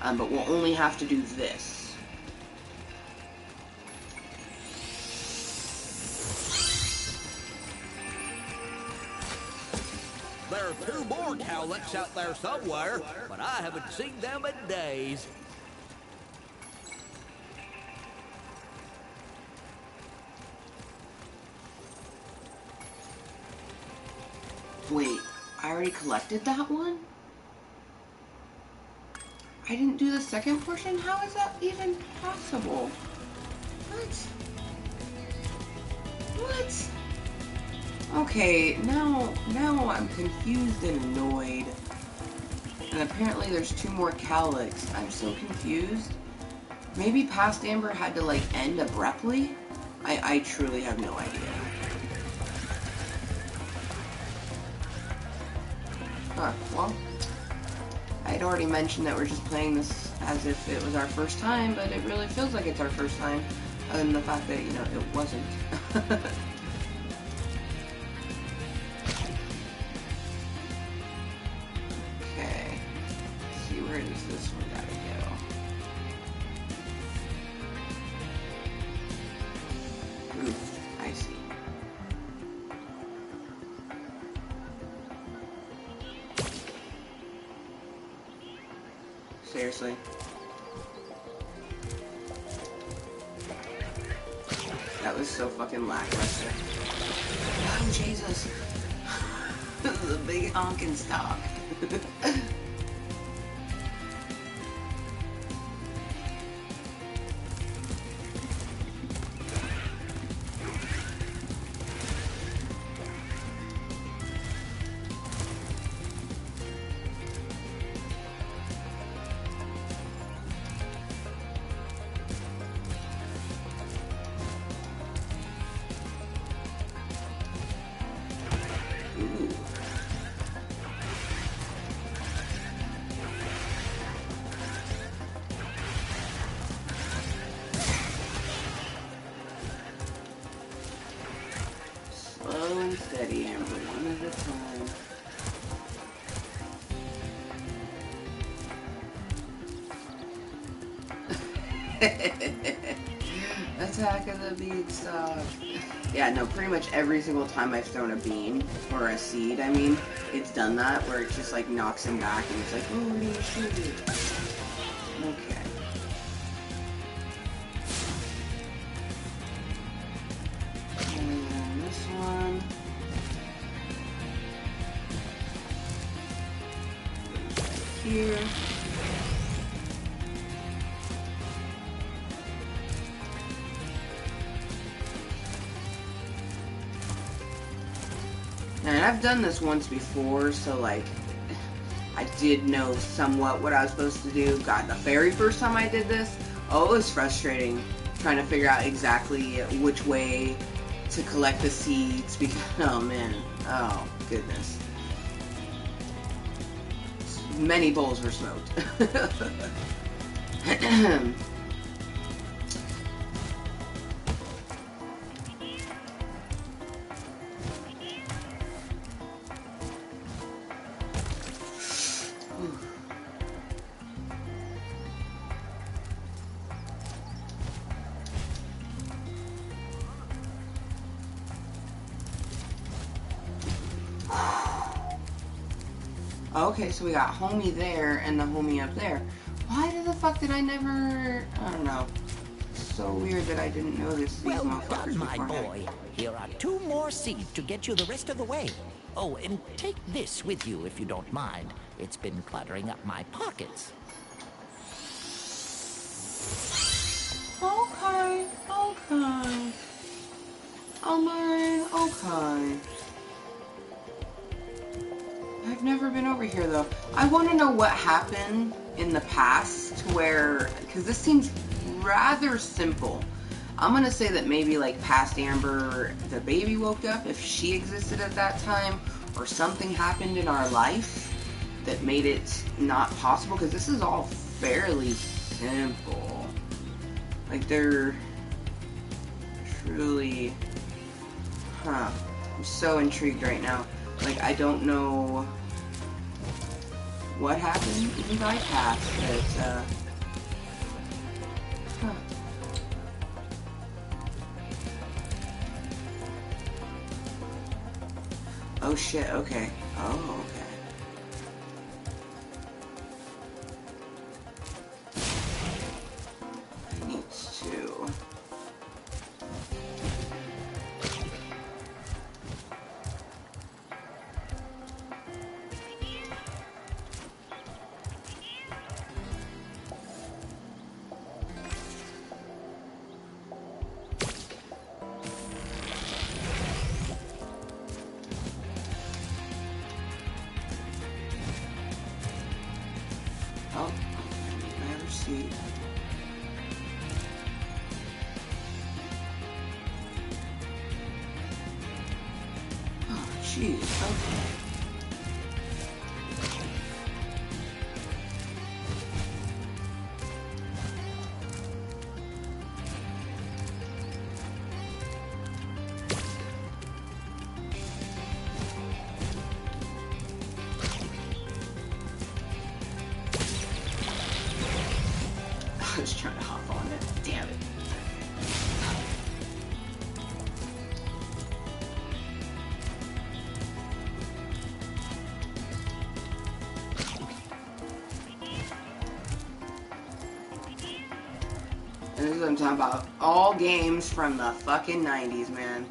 But we'll only have to do this. There are 2 more cowlicks out there somewhere, but I haven't seen them in days. Wait, I already collected that one? I didn't do the second portion? How is that even possible? What? What? Okay, now I'm confused and annoyed. And apparently there's 2 more cowlicks. I'm so confused. Maybe Past Amber had to, like, end abruptly? I truly have no idea. Huh, well, I'd already mentioned that we're just playing this as if it was our first time, but it really feels like it's our first time, other than the fact that, you know, it wasn't. Okay, let's see, where does this one gotta go? Ooh, I see. Seriously. That was so fucking lackluster. Oh, Jesus. This is a big honking stock. Slow and steady, Amber, one at a time. Attack of the beanstalk. Yeah, no, pretty much every single time I've thrown a bean, or a seed, I mean, it's done that, where it just, like, knocks him back, and it's like, oh, we're gonna shoot it. Okay. And this one. Right here. And I've done this once before, so, like, I did know somewhat what I was supposed to do. God, the very first time I did this, oh, it was frustrating trying to figure out exactly which way to collect the seeds, because, oh man, oh goodness. Many bowls were smoked. Okay, so we got homie there and the homie up there. Why the fuck did I never... I don't know. So weird that I didn't notice these Well motherfuckers done, my beforehand. boy. Here are 2 more seeds to get you the rest of the way. Oh, and take this with you if you don't mind. It's been cluttering up my pockets. Okay, okay. Okay. I've never been over here though. I want to know what happened in the past where, because this seems rather simple. I'm gonna say that maybe like past Amber, the baby woke up, if she existed at that time, or something happened in our life that made it not possible, because this is all fairly simple. Like they're truly, I'm so intrigued right now. Like I don't know what happened in my past that, Oh shit, okay. Oh, okay. I need to... Oh, I need my other seat. Oh, jeez, okay. I was trying to hop on it. Damn it. And this is what I'm talking about. All games from the fucking 90s, man.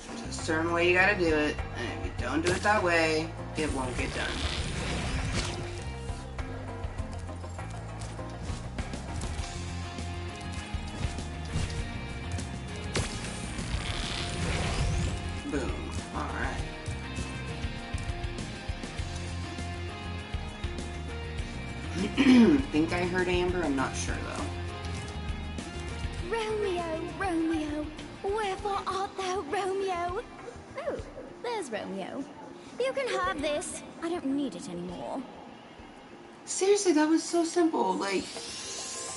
There's a certain way you gotta do it, and if you don't do it that way, it won't get done. Boom. Alright. Think I heard Amber? I'm not sure though. Romeo, Romeo, wherefore art thou, Romeo? Oh, there's Romeo. You can have this. I don't need it anymore. Seriously, that was so simple. Like,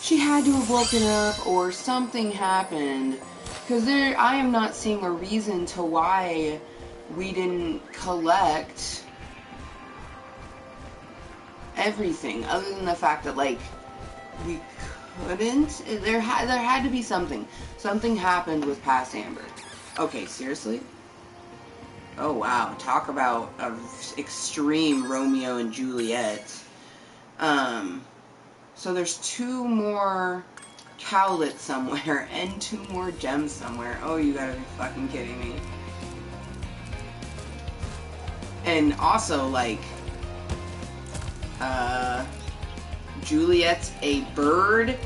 she had to have woken up or something happened. Because I am not seeing a reason to why we didn't collect everything. Other than the fact that, like, we couldn't. There had to be something. Something happened with past Amber. Okay, seriously? Oh, wow. Talk about an extreme Romeo and Juliet. So there's 2 more cowlets somewhere and 2 more gems somewhere. Oh, you gotta be fucking kidding me. And also, like, Juliet's a bird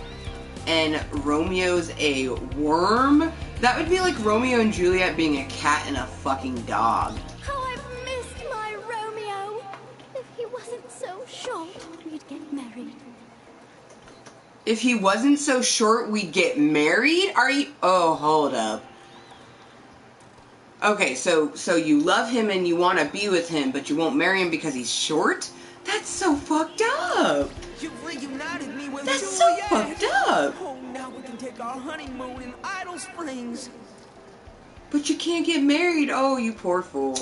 and Romeo's a worm. That would be like Romeo and Juliet being a cat and a fucking dog. How I've missed my Romeo. If he wasn't so short, we'd get married. If he wasn't so short, we'd get married? Are you... Oh, hold up. Okay, so you love him and you want to be with him, but you won't marry him because he's short? That's so fucked up. You've reunited me with That's so Juliet. fucked up. Oh, now we can take our honeymoon in Idle Springs. But you can't get married. Oh, you poor fool.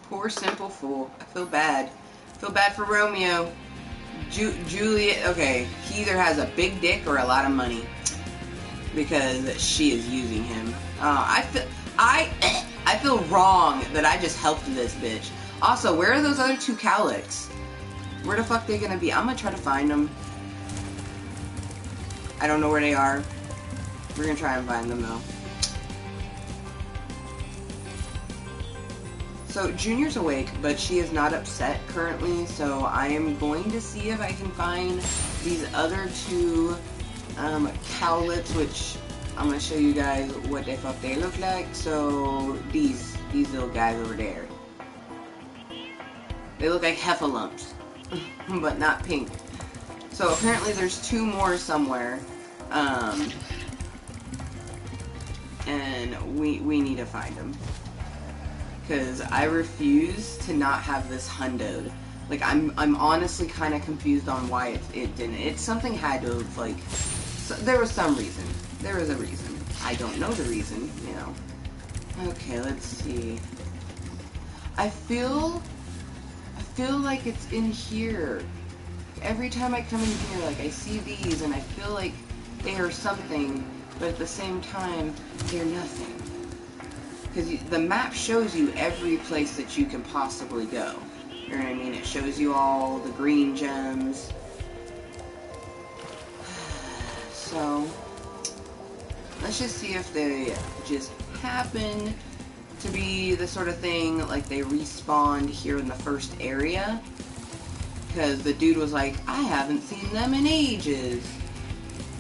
Poor simple fool. I feel bad. I feel bad for Romeo. Juliet, okay, he either has a big dick or a lot of money. Because she is using him. I feel wrong that I just helped this bitch. Also, where are those other 2 cowlicks? Where the fuck they gonna be? I'm gonna try to find them. I don't know where they are. We're gonna try and find them though. So Junior's awake, but she is not upset currently, so I am going to see if I can find these other two cowlets, which I'm going to show you guys what the fuck they look like. So these little guys over there. They look like heffalumps, but not pink. So apparently there's two more somewhere, and we need to find them. Because I refuse to not have this hundoed. Like, I'm honestly kind of confused on why it didn't. Something had to have, like, there was some reason. There was a reason. I don't know the reason, you know. Okay, let's see. I feel like it's in here. Every time I come in here, like, I see these and I feel like they are something, but at the same time, they're nothing. Because the map shows you every place that you can possibly go. You know what I mean? It shows you all the green gems. So, let's just see if they just happen to be the sort of thing, like they respawned here in the first area. Because the dude was like, I haven't seen them in ages.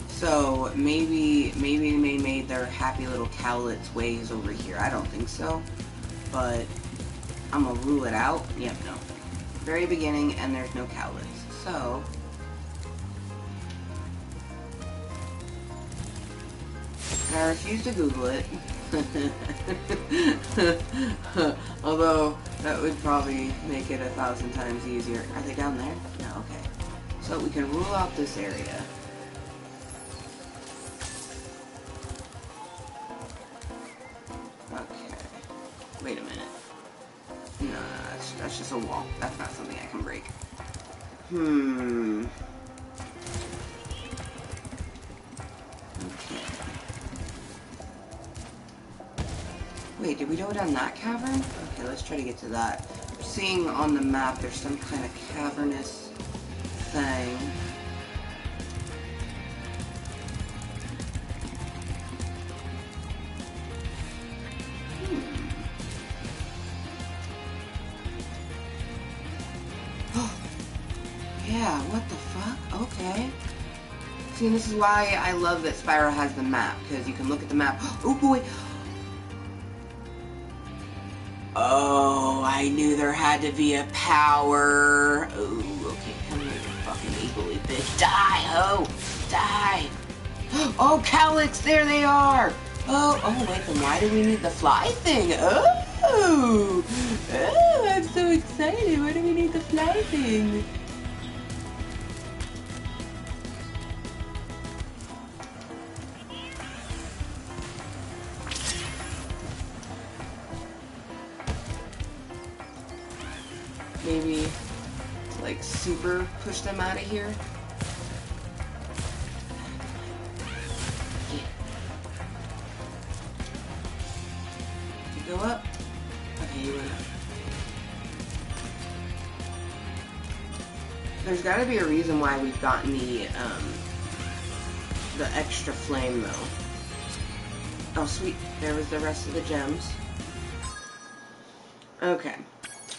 So maybe they made their happy little cowlets ways over here. I don't think so, but I'm gonna rule it out. Yep, no. Very beginning, and there's no cowlets. So I refuse to Google it. Although that would probably make it 1,000 times easier. Are they down there? No. Okay. So we can rule out this area. Wait a minute. No, that's just a wall. That's not something I can break. Okay. Wait, did we go down that cavern? Okay, let's try to get to that. I'm seeing on the map there's some kind of cavernous thing. Yeah, what the fuck? Okay. See, this is why I love that Spyro has the map, because you can look at the map. Oh boy! Oh, I knew there had to be a power. Oh, okay, come here, you fucking eagle bitch. Die, ho! Die! Oh, cowlicks, there they are! Oh, wait, then why do we need the fly thing? Oh, I'm so excited. Why do we need the fly thing? Maybe, like, super push them out of here. You go up? Okay, you went up. There's gotta be a reason why we've gotten the extra flame, though. Oh, sweet. There was the rest of the gems. Okay.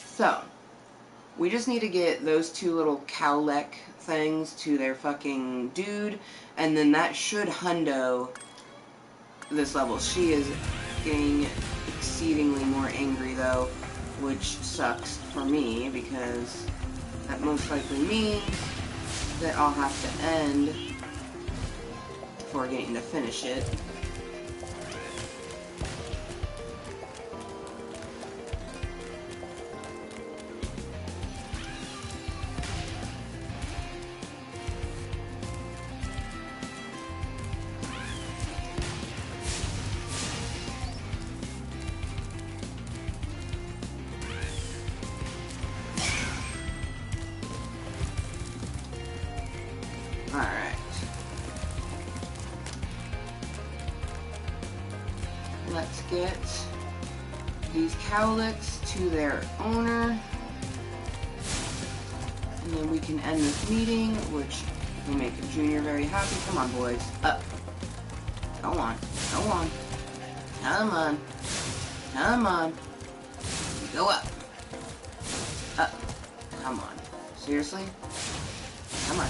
So, we just need to get those two little cowleck things to their fucking dude, and then that should hundo this level. She is getting exceedingly more angry, though, which sucks for me, because that most likely means that I'll have to end before getting to finish it. Alright. Let's get these cowlicks to their owner. And then we can end this meeting, which will make Junior very happy. Come on, boys. Up. Go on. Go on. Come on. Come on. Go up. Up. Come on. Seriously? Come on.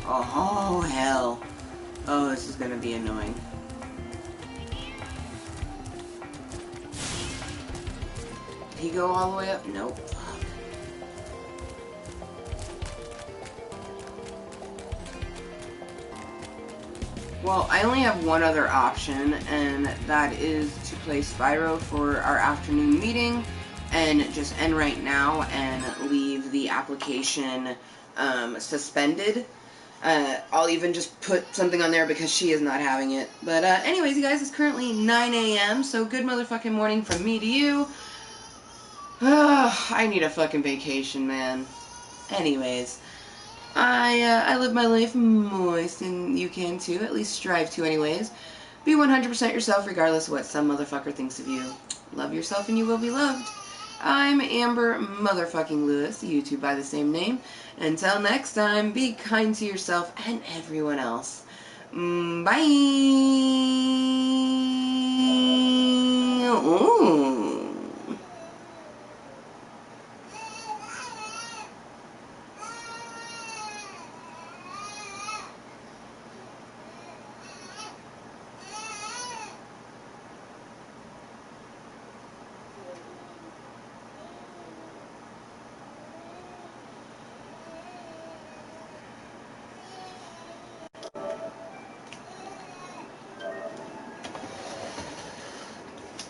Oh, hell. Oh, this is gonna be annoying. Did he go all the way up? Nope. Fuck. Well, I only have one other option, and that is to play Spyro for our afternoon meeting and just end right now and leave the application suspended. I'll even just put something on there because she is not having it. But anyways, you guys, it's currently 9 a.m., so good motherfucking morning from me to you. I need a fucking vacation, man. Anyways, I live my life moist, and you can too. At least strive to, anyways. Be 100% yourself, regardless of what some motherfucker thinks of you. Love yourself, and you will be loved. I'm Amber motherfucking Lewis, YouTube by the same name. Until next time, be kind to yourself and everyone else. Bye. Ooh.